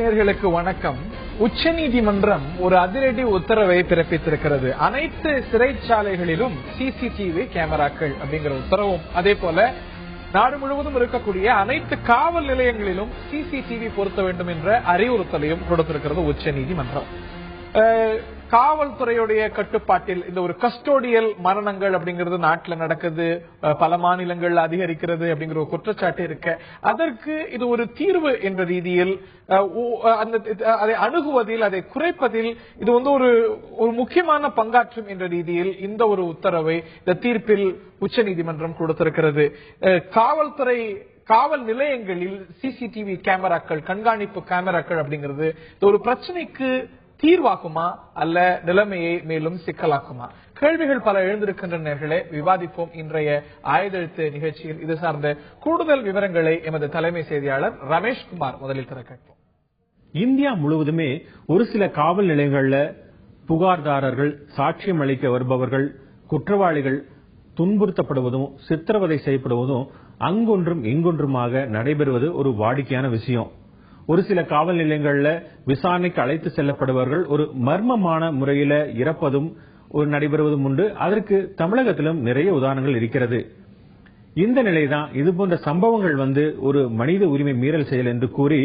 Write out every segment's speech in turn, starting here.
நேயர்களுக்கு வணக்கம். உச்சநீதிமன்றம் ஒரு அதிரடி உத்தரவை பிறப்பித்திருக்கிறது. அனைத்து சிறைச்சாலைகளிலும் சிசிடிவி கேமராக்கள் அப்படிங்கிற உத்தரவும், அதே போல நாடு முழுவதும் இருக்கக்கூடிய அனைத்து காவல் நிலையங்களிலும் சிசிடிவி பொருத்த வேண்டும் என்ற அறிவுறுத்தலையும் கொடுத்திருக்கிறது உச்சநீதிமன்றம். காவல்துறையுடைய கட்டுப்பாட்டில் இந்த ஒரு கஸ்டோடியல் மரணங்கள் அப்படிங்கிறது நாட்டில் நடக்குது, பல மாநிலங்கள்ல அதிகரிக்கிறது அப்படிங்கிற ஒரு குற்றச்சாட்டு இருக்க, அதற்கு இது ஒரு தீர்வு என்ற ரீதியில் அதை அணுகுவதில், அதை குறைப்பதில் இது ஒரு முக்கியமான பங்காற்றும் என்ற ரீதியில் இந்த ஒரு உத்தரவை இந்த தீர்ப்பில் உச்சநீதிமன்றம் கொடுத்திருக்கிறது. காவல் நிலையங்களில் சிசிடிவி கேமராக்கள், கண்காணிப்பு கேமராக்கள் அப்படிங்கிறது ஒரு பிரச்சனைக்கு தீர்வாகுமா அல்ல நிலைமையை மேலும் சிக்கலாக்குமா? கேள்விகள் பல எழுந்திருக்கின்றன. விவாதிப்போம். இன்றைய ஆயுதெழுத்து நிகழ்ச்சியில் இது சார்ந்த கூடுதல் விவரங்களை எமது தலைமை செய்தியாளர் ரமேஷ்குமார் முதலில் திற கேட்போம். இந்தியா முழுவதுமே ஒரு சில காவல் நிலையங்கள்ல புகார்தாரர்கள், சாட்சியம் அளிக்க வருபவர்கள், குற்றவாளிகள் துன்புறுத்தப்படுவதும் சித்திரவதை செய்யப்படுவதும் அங்கொன்றும் இங்கொன்றுமாக நடைபெறுவது ஒரு வாடிக்கையான விஷயம். ஒரு சில காவல் நிலையங்கள்ல விசாரணைக்கு அழைத்து செல்லப்படுபவர்கள் ஒரு மர்மமான முறையில இறப்பதும் நடைபெறுவதும் உண்டு. அதற்கு தமிழகத்திலும் நிறைய உதாரணங்கள் இருக்கிறது. இந்த நிலைதான் இதுபோன்ற சம்பவங்கள் ஒரு மனித உரிமை மீறல் செயல் என்று கூறி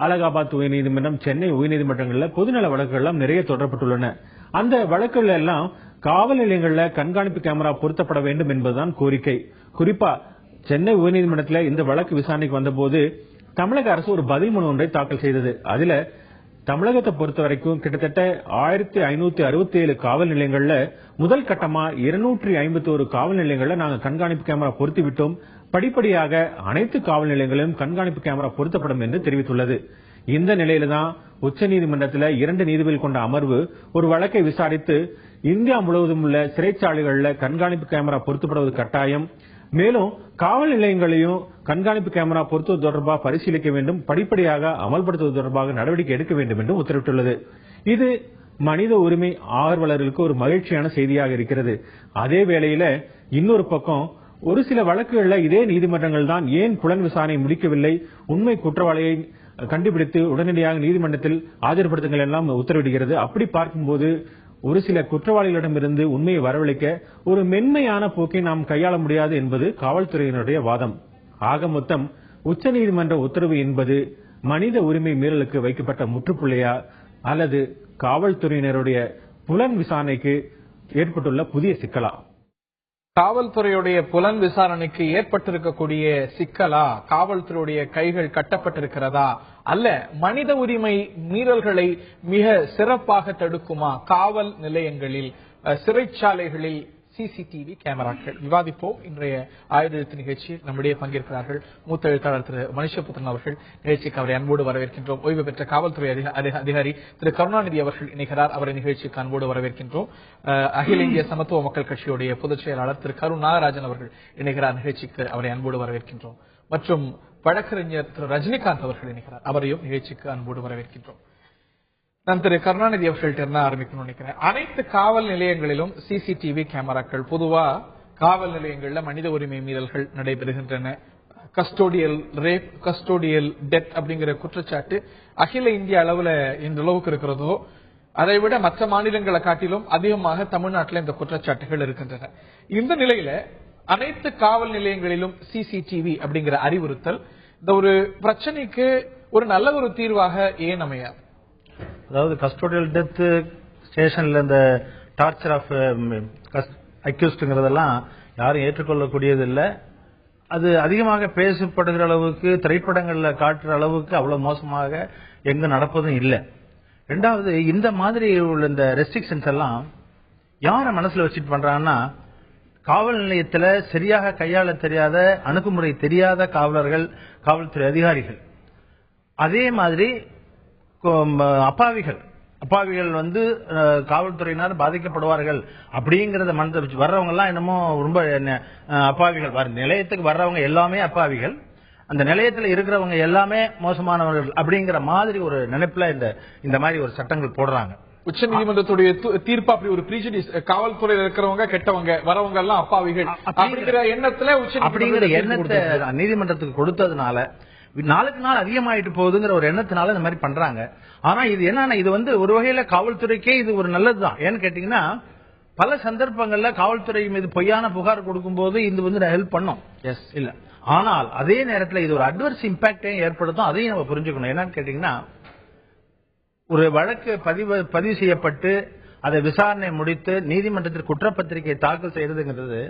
அலகாபாத் உயர்நீதிமன்றம், சென்னை உயர்நீதிமன்றங்கள்ல பொதுநல வழக்குகள் எல்லாம் நிறைய தொடரப்பட்டுள்ளன. அந்த வழக்குகள் எல்லாம் காவல் நிலையங்கள்ல கண்காணிப்பு கேமரா பொருத்தப்பட வேண்டும் என்பதுதான் கோரிக்கை. குறிப்பா சென்னை உயர்நீதிமன்றத்தில் இந்த வழக்கு விசாரணைக்கு வந்தபோது தமிழக அரசு ஒரு பதில் மனு ஒன்றை தாக்கல் செய்தது. அதுல தமிழகத்தை பொறுத்த வரைக்கும் கிட்டத்தட்ட 1567 காவல் நிலையங்கள்ல முதல் கட்டமா 251 காவல் நிலையங்கள்ல நாங்க கண்காணிப்பு கேமரா பொருத்தி விட்டோம். படிப்படியாக அனைத்து காவல் நிலையங்களிலும் கண்காணிப்பு கேமரா பொருத்தப்படும் என்று தெரிவித்துள்ளது. இந்த நிலையில்தான் உச்சநீதிமன்றத்தில் 2 நீதிபதிகள் கொண்ட அமர்வு ஒரு வழக்கை விசாரித்து இந்தியா முழுவதும் உள்ள சிறைச்சாலைகளில் கண்காணிப்பு கேமரா பொருத்தப்படுவது கட்டாயம், மேலும் காவல் நிலையங்களையும் கண்காணிப்பு கேமரா பொருத்துவது தொடர்பாக பரிசீலிக்க வேண்டும், படிப்படியாக அமல்படுத்துவது தொடர்பாக நடவடிக்கை எடுக்க வேண்டும் என்று உத்தரவிட்டுள்ளது. இது மனித உரிமை ஆர்வலர்களுக்கு ஒரு மகிழ்ச்சியான செய்தியாக இருக்கிறது. அதே வேளையில இன்னொரு பக்கம் ஒரு சில வழக்குகள்ல இதே நீதிமன்றங்கள் தான் ஏன் புலன் விசாரணை முடிக்கவில்லை, உண்மை குற்றவாளியை கண்டுபிடித்து உடனடியாக நீதிமன்றத்தில் ஆஜர்படுத்துங்கள் எல்லாம் உத்தரவிடுகிறது. அப்படி பார்க்கும்போது ஒரு சில குற்றவாளிகளிடமிருந்து உண்மையை வரவழைக்க ஒரு மென்மையான போக்கை நாம் கையாள முடியாது என்பது காவல்துறையினுடைய வாதம். ஆக மொத்தம் உச்சநீதிமன்ற உத்தரவு என்பது மனித உரிமை மீறலுக்கு வைக்கப்பட்ட முற்றுப்புள்ளியா அல்லது காவல்துறையினருடைய புலன் விசாரணைக்கு ஏற்பட்டுள்ள புதிய சிக்கலா? காவல்துறையுடைய புலன் விசாரணைக்கு ஏற்பட்டிருக்கக்கூடிய சிக்கலா, காவல்துறையுடைய கைகள் கட்டப்பட்டிருக்கிறதா, அல்ல மனித உரிமை மீறல்களை மிக சிறப்பாக தடுக்குமா காவல் நிலையங்களில், சிறைச்சாலைகளில் சிசிடிவி கேமராக்கள்? விவாதிப்போம். இன்றைய ஆயுதெழுத்து நிகழ்ச்சியில் நம்முடைய பங்கேற்கிறார்கள் மூத்த எழுத்தாளர் திரு மனுஷபுத்திரன் அவர்கள். நிகழ்ச்சிக்கு அவரை அன்போடு வரவேற்கின்றோம். ஓய்வு பெற்ற காவல்துறை அதிகாரி திரு கருணாநிதி அவர்கள் இணைகிறார். அவரை நிகழ்ச்சிக்கு அன்போடு வரவேற்கின்றோம். அகில இந்திய சமத்துவ மக்கள் கட்சியுடைய பொதுச் செயலாளர் திரு கரு நாகராஜன் அவர்கள் இணைகிறார். நிகழ்ச்சிக்கு அவரை அன்போடு வரவேற்கின்றோம். மற்றும் வழக்கறிஞர் திரு ரஜினிகாந்த் அவர்கள் இணைகிறார். அவரையும் நிகழ்ச்சிக்கு அன்போடு வரவேற்கின்றோம். நான் திரு கருணாநிதி அவர்கள்ட்ட ஆரம்பிக்கணும்னு நினைக்கிறேன். அனைத்து காவல் நிலையங்களிலும் சிசிடிவி கேமராக்கள், பொதுவா காவல் நிலையங்கள்ல மனித உரிமை மீறல்கள் நடைபெறுகின்றன. கஸ்டோடியல் ரேப், கஸ்டோடியல் டெத் அப்படிங்கிற குற்றச்சாட்டு அகில இந்திய அளவுல எந்த அளவுக்கு இருக்கிறதோ அதை விட மற்ற மாநிலங்களை காட்டிலும் அதிகமாக தமிழ்நாட்டில் இந்த குற்றச்சாட்டுகள் இருக்கின்றன. இந்த நிலையில அனைத்து காவல் நிலையங்களிலும் சிசிடிவி அப்படிங்கிற அறிவுறுத்தல் இந்த ஒரு பிரச்சனைக்கு ஒரு நல்ல ஒரு தீர்வாக ஏன் அமையாது? அதாவது கஸ்டோடியல் டெத் ஸ்டேஷன்ல இந்த டார்ச்சர் ஆஃப் அக்யூஸ்டுங்கிறதெல்லாம் யாரும் ஏற்றுக்கொள்ளக்கூடியது இல்லை. அது அதிகமாக பேசப்படுகிற அளவுக்கு, திரைப்படங்கள்ல காட்டுற அளவுக்கு அவ்வளவு மோசமாக எங்க நடப்பதும் இல்லை. ரெண்டாவது, இந்த மாதிரி உள்ள இந்த ரெஸ்ட்ரிக்ஷன்ஸ் எல்லாம் யார மனசுல வச்சுட்டு பண்றாங்கன்னா, காவல் நிலையத்தில் சரியாக கையாள தெரியாத, அணுகுமுறை தெரியாத காவலர்கள், காவல்துறை அதிகாரிகள், அதே மாதிரி அப்பாவிகள் காவல்துறையினர் பாதிக்கப்படுவார்கள் அப்படிங்கறத மனதை வச்சு வர்றவங்க எல்லாம் என்னமோ ரொம்ப அப்பாவிகள். நிலையத்துக்கு வர்றவங்க எல்லாமே அப்பாவிகள், அந்த நிலையத்தில் இருக்கிறவங்க எல்லாமே மோசமானவர்கள் அப்படிங்கிற மாதிரி ஒரு நினைப்புல இந்த மாதிரி ஒரு சட்டங்கள் போடுறாங்க. உச்ச நீதிமன்றத்துடைய தீர்ப்பு அப்படி ஒரு பிரீஜுடிஸ், காவல்துறையில் இருக்கிறவங்க கெட்டவங்க, வரவங்க எல்லாம் அப்பாவிகள் அப்படிங்கிற எண்ணத்துல அப்படிங்கிற எண்ணத்தை நீதிமன்றத்துக்கு கொடுத்ததுனால நாளுக்கு நாள் அதிகமாயிட்டு போகுதுங்கிற ஒரு எண்ணத்தினால இந்த மாதிரி பண்றாங்க. ஆனா இது என்னன்னா, இது ஒரு வகையில காவல்துறைக்கே இது ஒரு நல்லதுதான். ஏன்னு கேட்டீங்கன்னா, பல சந்தர்ப்பங்கள்ல காவல்துறை மீது பொய்யான புகார் கொடுக்கும் போது இது ஹெல்ப் பண்ணும். எஸ் இல்ல, ஆனால் அதே நேரத்தில் இது ஒரு அட்வர்ஸ் இம்பாக்டையும் ஏற்படுத்தும். அதையும் நம்ம புரிஞ்சுக்கணும். என்னன்னு கேட்டீங்கன்னா, ஒரு வழக்கு பதிவு செய்யப்பட்டு அதை விசாரணை முடித்து நீதிமன்றத்தில் குற்றப்பத்திரிகை தாக்கல் செய்யறதுங்கிறது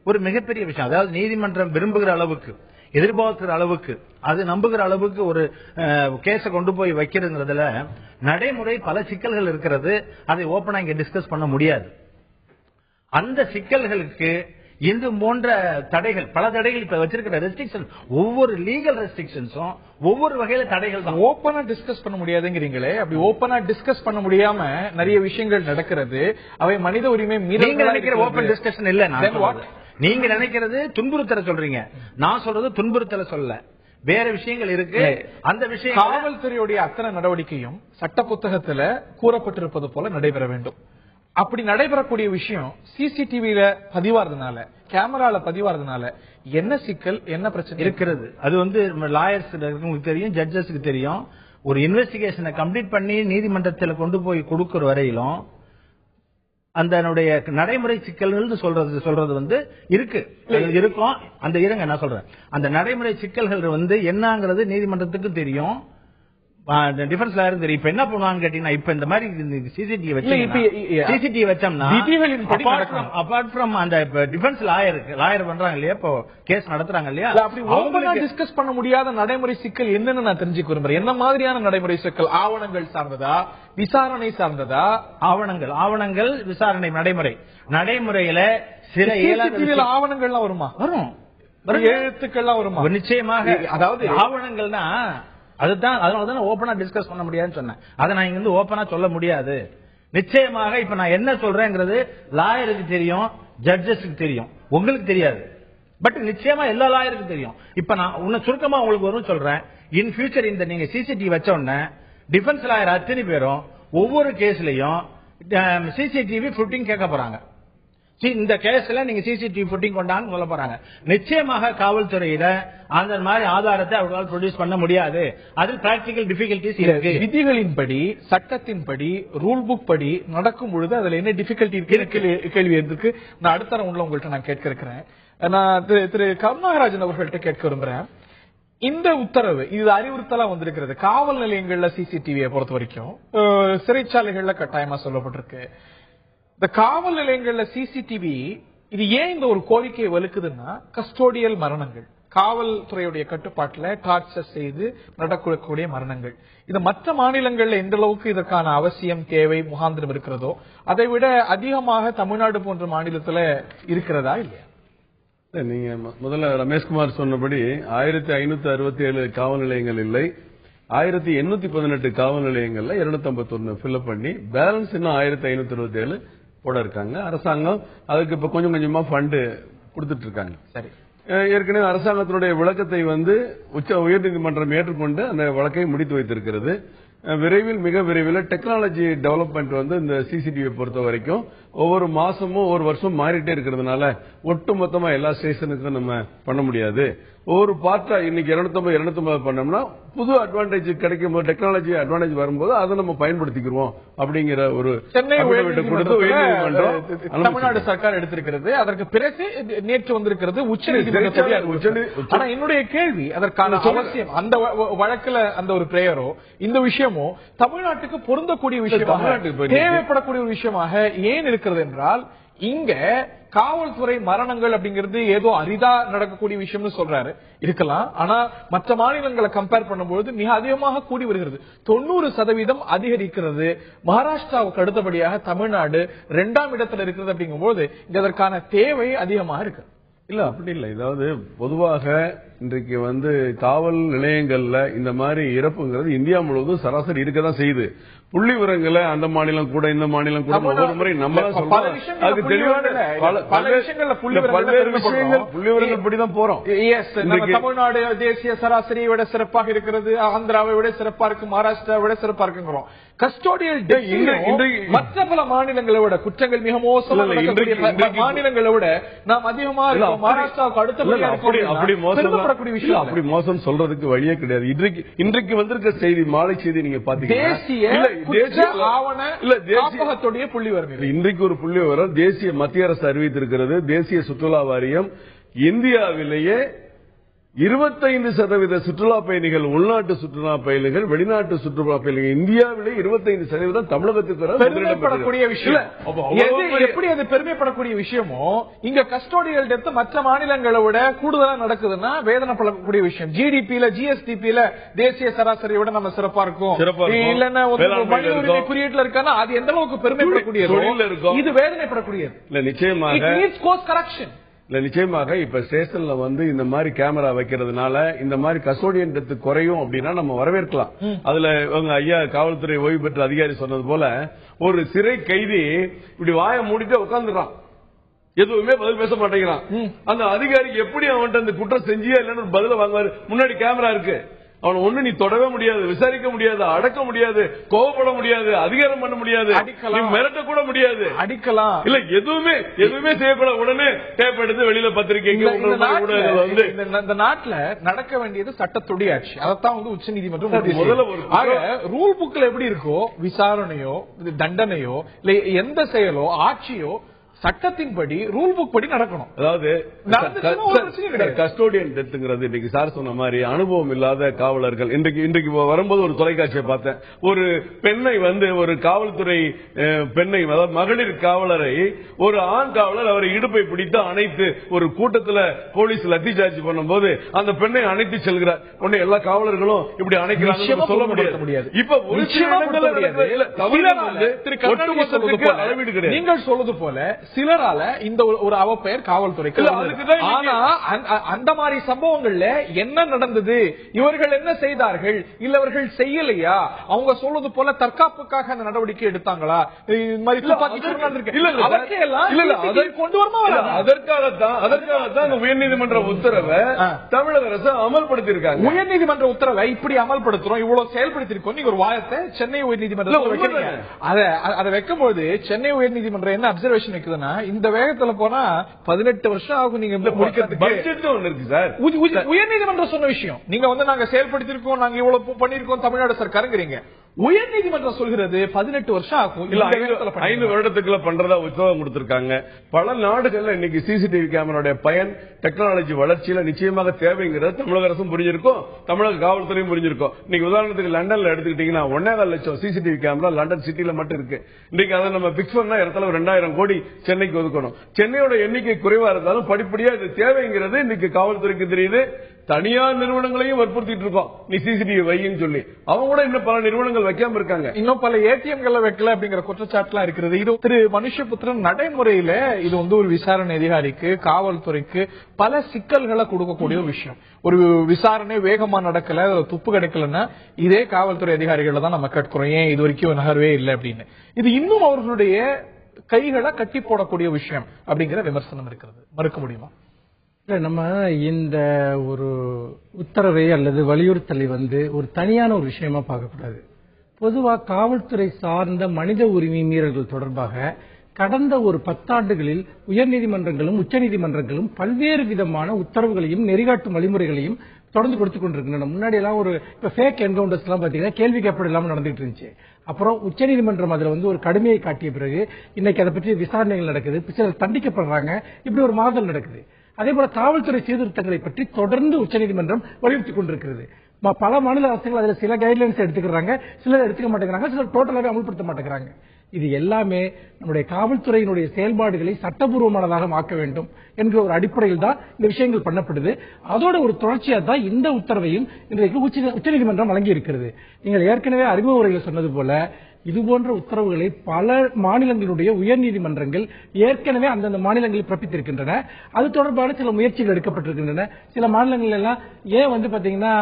ஒரு மிகப்பெரிய விஷயம். அதாவது நீதிமன்றம் விரும்புகிற அளவுக்கு, எதிர்பார்க்கிற அளவுக்கு, அது நம்புகிற அளவுக்கு ஒரு கேஸ கொண்டு போய் வைக்கிறதுங்கிறதுல நடைமுறை பல சிக்கல்கள் இருக்கிறது. அதை ஓபனா இங்க டிஸ்கஸ் பண்ண முடியாது. அந்த சிக்கல்களுக்கு இது போன்ற தடைகள், பல தடைகள் இப்ப வச்சிருக்கிற ரெஸ்ட்ரிக்ஷன், ஒவ்வொரு லீகல் ரெஸ்ட்ரிக்ஷன்ஸும் ஒவ்வொரு வகையில தடைகள் தான். ஓபனா டிஸ்கஸ் பண்ண முடியாதுங்கிறீங்களே, அப்படி ஓபனா டிஸ்கஸ் பண்ண முடியாம நிறைய விஷயங்கள் நடக்கிறது. அவை மனித உரிமை நீங்க நினைக்கிற ஓபன் டிஸ்கஷன் இல்ல. நீங்க நினைக்கிறது துன்புறுத்தல சொல்றீங்க, நான் சொல்றது துன்புறுத்தல சொல்ல, வேற விஷயங்கள் இருக்கு. அந்த விஷயம் காவல்துறையுடைய அத்தனை நடவடிக்கையும் சட்ட புத்தகத்துல கூறப்பட்டிருப்பது போல நடைபெற வேண்டும். அப்படி நடைபெறக்கூடிய விஷயம் சிசிடிவில பதிவாறதுனால, கேமரால பதிவாறதுனால என்ன சிக்கல், என்ன பிரச்சனை இருக்கிறது? அது லாயர்ஸ் தெரியும், ஜட்ஜஸ்க்கு தெரியும். ஒரு இன்வெஸ்டிகேஷனை கம்ப்ளீட் பண்ணி நீதிமன்றத்தில் கொண்டு போய் கொடுக்கிற வரையிலும் அந்த நடைமுறை சிக்கல்கள் சொல்றது இருக்கு, இருக்கும். அந்த இருங்க நான் சொல்றேன், அந்த நடைமுறை சிக்கல்கள் என்னங்கிறது நீதிமன்றத்துக்கு தெரியும், டிஃபென்ஸ் லாயர் தெரியும். இப்ப என்ன பண்ணுவாங்க கேட்டீங்கன்னா, இப்ப இந்த மாதிரி சிசிடிவி வச்சோம்னா அபார்ட் ஃப்ரம் அந்த டிஃபென்ஸ் லாயர் பண்றாங்க இல்லையா, இப்போ கேஸ் நடத்துறாங்க இல்லையா, அப்படி ஓபனா டிஸ்கஸ் பண்ண முடியாத நடைமுறை சிக்கல் என்னன்னு நான் தெரிஞ்சுக்க விரும்புறேன். என்ன மாதிரியான நடைமுறை சிக்கல்? ஆவணங்கள் சார்ந்ததா, விசாரணை சார்ந்ததா? ஆவணங்கள் விசாரணை நடைமுறையில சில ஆவணங்கள்லாம் வருமா? வரும். எழுத்துக்கள்லாம் வருமா? நிச்சயமாக. அதாவது ஆவணங்கள்னா அதுதான், அதனாலதான் ஓபனா டிஸ்கஸ் பண்ண முடியாதுன்னு சொன்னேன். அதை நான் இங்க ஓபனா சொல்ல முடியாது. நிச்சயமாக இப்ப நான் என்ன சொல்றேங்கிறது லாயருக்கு தெரியும், ஜட்ஜஸ்க்கு தெரியும், உங்களுக்கு தெரியாது. பட் நிச்சயமா எல்லா லாயருக்கும் தெரியும். இப்ப நான் சுருக்கமா உங்களுக்கு வரும் சொல்றேன். இன் ஃபியூச்சர் இந்த நீங்க சிசிடிவி வச்ச உடனே டிஃபென்ஸ் லாயர் அத்தனை பேரும் ஒவ்வொரு கேஸ்லயும் சிசிடிவி ஃபுட்டிங் கேட்க போறாங்க. இந்த கேஸ்ல நீங்க சிசிடிவி ஃபுட்டிங் கொண்டான்னு சொல்ல போறாங்க. நிச்சயமாக காவல்துறையில அந்த மாதிரி ஆதாரத்தை அவர்களால் ப்ரொடியூஸ் பண்ண முடியாது. அதில் பிராக்டிகல் டிஃபிகல்டிஸ் இருக்கு. விதிகளின்படி, சட்டத்தின்படி, ரூல் புக் படி நடக்கும் பொழுது அதுல என்ன டிஃபிகல்டி இருக்கு கேள்வி இருக்கு. நான் அடுத்த ரவுண்ட்ல உங்கள்கிட்ட நான் கேட்க இருக்கிறேன். நான் திரு கருணாகராஜன் அவர்கள்ட்ட கேட்க விரும்புறேன். இந்த உத்தரவு இது அறிவுறுத்தலா வந்திருக்கிறது. காவல் நிலையங்கள்ல சிசிடிவியை பொறுத்த வரைக்கும், சிறைச்சாலைகள்ல கட்டாயமா சொல்லப்பட்டிருக்கு. இந்த காவல் நிலையங்கள்ல சிசிடிவி இது ஏன் இந்த ஒரு கோரிக்கையை வலுக்குதுன்னா, கஸ்டோடியல் மரணங்கள், காவல்துறையுடைய கட்டுப்பாட்டுல டார்ச்சர் செய்து நடக்கக்கூடிய மரணங்கள். இது மற்ற மாநிலங்கள்ல எந்த அளவுக்கு இதற்கான அவசியம், தேவை, முகாந்திரம் இருக்கிறதோ அதை விட அதிகமாக தமிழ்நாடு போன்ற மாநிலத்துல இருக்கிறதா இல்லையா? நீங்க முதல்ல ரமேஷ்குமார் சொன்னபடி 1567 காவல் நிலையங்கள் இல்லை, 1818 காவல் நிலையங்கள்ல 251 ஃபில்அப் பண்ணி பேலன்ஸ் இன்னும் 1527 போட இருக்காங்க. அரசாங்கம் அதுக்கு இப்ப கொஞ்சம் கொஞ்சமா ஃபண்ட் கொடுத்துட்டு இருக்காங்க. சரி, ஏற்கனவே அரசாங்கத்தினுடைய விளக்கத்தை உயர்நீதிமன்றம் ஏற்றுக்கொண்டு அந்த வழக்கை முடித்து வைத்திருக்கிறது. விரைவில், மிக விரைவில் டெக்னாலஜி டெவலப்மெண்ட் இந்த சிசிடிவி பொறுத்த வரைக்கும் ஒவ்வொரு மாசமும் ஒவ்வொரு வருஷம் மாறிட்டே இருக்கிறதுனால ஒட்டுமொத்தமா எல்லா ஸ்டேஷனுக்கும் நம்ம பண்ண முடியாது. ஒவ்வொரு பார்ட்டா இன்னைக்கு 250 பண்ணோம்னா புது அட்வான்டேஜ் கிடைக்கும் போது, டெக்னாலஜி அட்வான்டேஜ் வரும்போது அதை நம்ம பயன்படுத்திக்கிறோம் அப்படிங்கிற ஒரு சென்னை தமிழ்நாடு சர்க்கார் எடுத்திருக்கிறது. அதற்கு பிறகு நேற்று வந்திருக்கிறது உச்சநீதிமன்றம். ஆனா என்னுடைய கேள்வி, அதற்கான அவசியம், அந்த வழக்குல அந்த ஒரு பிரேயரோ இந்த விஷயமோ தமிழ்நாட்டுக்கு பொருந்தக்கூடிய விஷயமாக, தேவைப்படக்கூடிய ஒரு விஷயமாக ஏன் இருக்கிறது என்றால், இங்க காவல்துறை மரணங்கள் அப்படிங்கிறது ஏதோ அரிதா நடக்கக்கூடிய விஷயம்னு சொல்றாரு, இருக்கலாம். ஆனா மற்ற மாநிலங்களை கம்பேர் பண்ணும்போது மிக அதிகமாக கூடி வருகிறது. 90% அதிகரிக்கிறது. மகாராஷ்டிராவுக்கு அடுத்தபடியாக தமிழ்நாடு 2ஆம் இடத்துல இருக்கிறது. அப்படிங்கும்போது இதற்கான தேவை அதிகமாக இருக்கு. இல்ல, அப்படி இல்லை. அதாவது பொதுவாக இன்றைக்கு காவல் நிலையங்கள்ல இந்த மாதிரி இறப்புங்கிறது இந்தியா முழுவதும் சராசரி இருக்கதான் செய்யுது. புள்ளி விவரங்களை அந்த மாநிலம் கூட இந்த மாநிலம் கூட ஒவ்வொரு முறை நம்ம அதுக்கு தெளிவான பல்வேறு விஷயங்கள் புள்ளி விவரங்கள் படிதான் போறோம். தமிழ்நாடு தேசிய சராசரியை விட சிறப்பாக இருக்கிறது, ஆந்திராவை விட சிறப்பா இருக்கு, மகாராஷ்டிராவை விட சிறப்பா இருக்குங்கிறோம். கஸ்டோடியல் மற்ற பல மாநிலங்களை விட குற்றங்கள் மிக மோசமாக மாநிலங்களை விட நாம் அதிகமா இருக்கோம். மகாராஷ்டிராவுக்கு அடுத்தபடியா அப்படி மோசம் சொல்றதுக்கு வழியே கிடையாது. இன்றைக்கு வந்திருக்க செய்தி, மாலை செய்தி நீங்க பாத்தீங்கன்னா ஆவணத்துடைய புள்ளி விவரம் இன்றைக்கு ஒரு புள்ளி விவரம் தேசிய மத்திய அரசு அறிவித்திருக்கிறது. தேசிய சுற்றுலா வாரியம் இந்தியாவிலேயே 25% சுற்றுலா பயணிகள், உள்நாட்டு சுற்றுலா பயணிகள், வெளிநாட்டு சுற்றுலா பயணிகள், இந்தியாவிலே 25% தமிழகத்துக்கு பெருமைப்படக்கூடிய விஷயம். எப்படி அது பெருமைப்படக்கூடிய விஷயமோ இங்க கஸ்டோடியல் டெத் மற்ற மாநிலங்களை விட கூடுதலா நடக்குதுன்னா வேதனைப்படக்கூடிய விஷயம். ஜிடிபியில ஜிஎஸ்டிபியில தேசிய சராசரியை விட நம்ம சிறப்பா இருக்கும், இல்லன்னா மனித உரிமை குறியீட்டுல இருக்கானா அது எந்த அளவுக்கு பெருமைப்படக்கூடியது, இது வேதனைப்படக்கூடியது. நிச்சயமாக நிச்சயமாக இப்ப ஸ்டேஷன்ல இந்த மாதிரி கேமரா வைக்கிறதுனால இந்த மாதிரி கஸ்டோடியன் டெத் குறையும் அப்படின்னா நம்ம வரவேற்கலாம். அதுல ஐயா காவல்துறை ஓய்வு பெற்ற அதிகாரி சொன்னது போல ஒரு சிறை கைதி இப்படி வாயை மூடிட்டு உட்கார்ந்துறான், எதுவுமே பதில் பேச மாட்டேங்கிறான். அந்த அதிகாரிக்கு எப்படி அவன்கிட்ட அந்த குற்றம் செஞ்சியா இல்லன்னு பதில வாங்குவாரு? முன்னாடி கேமரா இருக்கு, அவன் ஒண்ணு நீ தொடவே முடியாது, விசாரிக்க முடியாது, அடக்க முடியாது, கோவப்பட முடியாது, அதிகாரம் பண்ண முடியாது, மிரட்ட கூட முடியாது, அடிக்கலாம் இல்ல எதுவுமே செய்யக்கூடாது. உடனே டேப் எடுத்து வெளியில பத்திரிகைக்கு இந்த நாட்டுல நடக்க வேண்டியது சட்டத்துடைய ஆட்சி. அதைத்தான் உச்ச நீதிமன்றம் முதல்ல ரூல் புக்ல எப்படி இருக்கோ விசாரணையோ தண்டனையோ இல்ல எந்த செயலோ ஆட்சியோ சட்டத்தின்படி ரூல் புக் படி நடக்கணும். அதாவது கஸ்டோடியன் டெத்ங்கிறது இன்னைக்கு சார் சொன்ன மாதிரி அனுபவம் இல்லாத காவலர்கள். இன்றைக்கு வரும்போது ஒரு தொலைக்காட்சியை பார்த்தேன். ஒரு பெண்ணை ஒரு காவல்துறை பெண்ணை, அதாவது மகளிர் காவலரை ஒரு ஆண் காவலர் அவரை இடுப்பை பிடித்து அணைத்து ஒரு கூட்டத்தில் போலீஸ் லத்தி சார்ஜ் பண்ணும்போது அந்த பெண்ணை அணைத்து செல்கிறார். உடனே எல்லா காவலர்களும் இப்படி அணைக்கிறாங்க சொல்ல முடியாது. இப்ப அளவீடு கிடையாது. நீங்கள் சொல்வது போல சிலரால இந்த ஒரு அவப்பெயர் காவல்துறைக்கு. ஆனா அந்த மாதிரி சம்பவங்கள்ல என்ன நடந்தது, இவர்கள் என்ன செய்தார்கள், இல்ல இவர்கள் செய்யலையா, அவங்க சொல்வது போல தற்காப்புக்காக அந்த நடவடிக்கை எடுத்தாங்களா, கொண்டு வரணும். அதற்காகத்தான் உயர்நீதிமன்ற உத்தரவை தமிழக அரசு அமல்படுத்தி இருக்காங்க. உயர்நீதிமன்ற உத்தரவை இப்படி அமல்படுத்துறோம், இவ்வளவு செயல்படுத்திருக்கோம். நீங்க ஒரு வாயத்தை சென்னை உயர்நீதிமன்றம் அதை வைக்கும்போது சென்னை உயர்நீதிமன்றம் என்ன அப்சர்வேஷன் வைக்குதுன்னா, இந்த வேகத்துல போனா 18 வருஷம் ஆகும் நீங்க உயர்நீதிமன்றம் சொன்ன விஷயம். நீங்க நாங்க செயல்படுத்திருக்கோம், நாங்க இவ்வளவு பண்ணிருக்கோம் தமிழ்நாடு சர்க்காருங்கிறீங்க. உயர்நீதிமன்றம் சொல்கிறது 18 வருஷம் ஆகும், 5 வருடத்துக்குள்ள பண்றதா உத்தரவு கொடுத்திருக்காங்க. பல நாடுகள்ல இன்னைக்கு சிசிடிவி கேமராவுடைய பயன் டெக்னாலஜி வளர்ச்சியில நிச்சயமாக தேவைங்கிறது தமிழக அரசும் புரிஞ்சிருக்கும், தமிழக காவல்துறையும் புரிஞ்சிருக்கும். இன்னைக்கு உதாரணத்துக்கு லண்டன்ல எடுத்துக்கிட்டீங்கன்னா 1.25 லட்சம் சிசிடிவி கேமரா லண்டன் சிட்டில மட்டும் இருக்கு. இன்னைக்கு அதை நம்ம பிக்ஸ் பண்ணா இடத்துல 2000 கோடி சென்னைக்கு ஒதுக்கணும். சென்னையோட எண்ணிக்கை குறைவா இருந்தாலும் படிப்படியா இது தேவைங்கிறது இன்னைக்கு காவல்துறைக்கு தெரியுது. தனியார் நிறுவனங்களையும் வற்புறுத்திட்டு இருக்கோம், நீ சிசிடிவி வைன்னு சொல்லி. அவங்க கூட இன்னும் பல நிறுவனங்கள் வைக்காம இருக்காங்க, இன்னும் பல ஏடிஎம்களை வைக்கல அப்படிங்கிற குற்றச்சாட்டுலாம் இருக்கிறது. இது திரு மனுஷபுத்திரன் நடைமுறையில இது ஒரு விசாரணை அதிகாரிக்கு காவல்துறைக்கு பல சிக்கல்களை கொடுக்கக்கூடிய ஒரு விஷயம். ஒரு விசாரணை வேகமா நடக்கல, துப்பு கிடைக்கலன்னா இதே காவல்துறை அதிகாரிகளை தான் நம்ம கேட்கிறோம், ஏன் இது வரைக்கும் நகர்வே இல்லை அப்படின்னு. இது இன்னும் அவர்களுடைய கைகளை கட்டி போடக்கூடிய விஷயம் அப்படிங்கிற விமர்சனம் இருக்கிறது, மறுக்க முடியுமா? நம்ம இந்த ஒரு உத்தரவை அல்லது வலியுறுத்தலை ஒரு தனியான ஒரு விஷயமா பார்க்கக்கூடாது. பொதுவாக காவல்துறை சார்ந்த மனித உரிமை மீறல்கள் தொடர்பாக கடந்த ஒரு 10 ஆண்டுகளில் உயர்நீதிமன்றங்களும் உச்சநீதிமன்றங்களும் பல்வேறு விதமான உத்தரவுகளையும் நெறிகாட்டும் வழிமுறைகளையும் தொடர்ந்து கொடுத்துக் கொண்டிருக்கின்றன. முன்னாடி எல்லாம் இப்ப ஃபேக் என்கவுண்டர்ஸ் எல்லாம் பாத்தீங்கன்னா கேள்வி கேட்பது இல்லாம நடந்துட்டு இருந்துச்சு. அப்புறம் உச்சநீதிமன்றம் அதுல ஒரு கடுமையை காட்டிய பிறகு இன்னைக்கு அதை பற்றி விசாரணைகள் நடக்குது, சிலர் தண்டிக்கப்படுறாங்க, இப்படி ஒரு மாறுதல் நடக்குது. அதே போல காவல்துறை சீர்திருத்தங்களை பற்றி தொடர்ந்து உச்சநீதிமன்றம் வலியுறுத்திக் கொண்டிருக்கிறது. பல மாநில அரசுகள் அதுல சில கைட்லைன்ஸ் எடுத்துக்கிறாங்க, சிலர் எடுத்துக்க மாட்டேங்கிறாங்க, சிலர் டோட்டலாவே அமல்படுத்த மாட்டேங்கிறாங்க. இது எல்லாமே நம்முடைய காவல்துறையினுடைய செயல்பாடுகளை சட்டபூர்வமானதாக மாற்ற வேண்டும் என்கிற ஒரு அடிப்படையில் தான் இந்த விஷயங்கள் பண்ணப்படுது. அதோட ஒரு தொடர்ச்சியா தான் இந்த உத்தரவையும் இன்றைக்கு உச்சநீதிமன்றம் வழங்கி இருக்கிறது. நீங்கள் ஏற்கனவே அறிமுக உரையில் சொன்னது போல இது போன்ற உத்தரவுகளை பல மாநிலங்களுடைய உயர்நீதிமன்றங்கள் ஏற்கனவே அந்தந்த மாநிலங்களில் பிறப்பித்திருக்கின்றன. அது தொடர்பான சில முயற்சிகள் எடுக்கப்பட்டிருக்கின்றன. சில மாநிலங்கள் எல்லாம் ஏன் வந்து பாத்தீங்கன்னா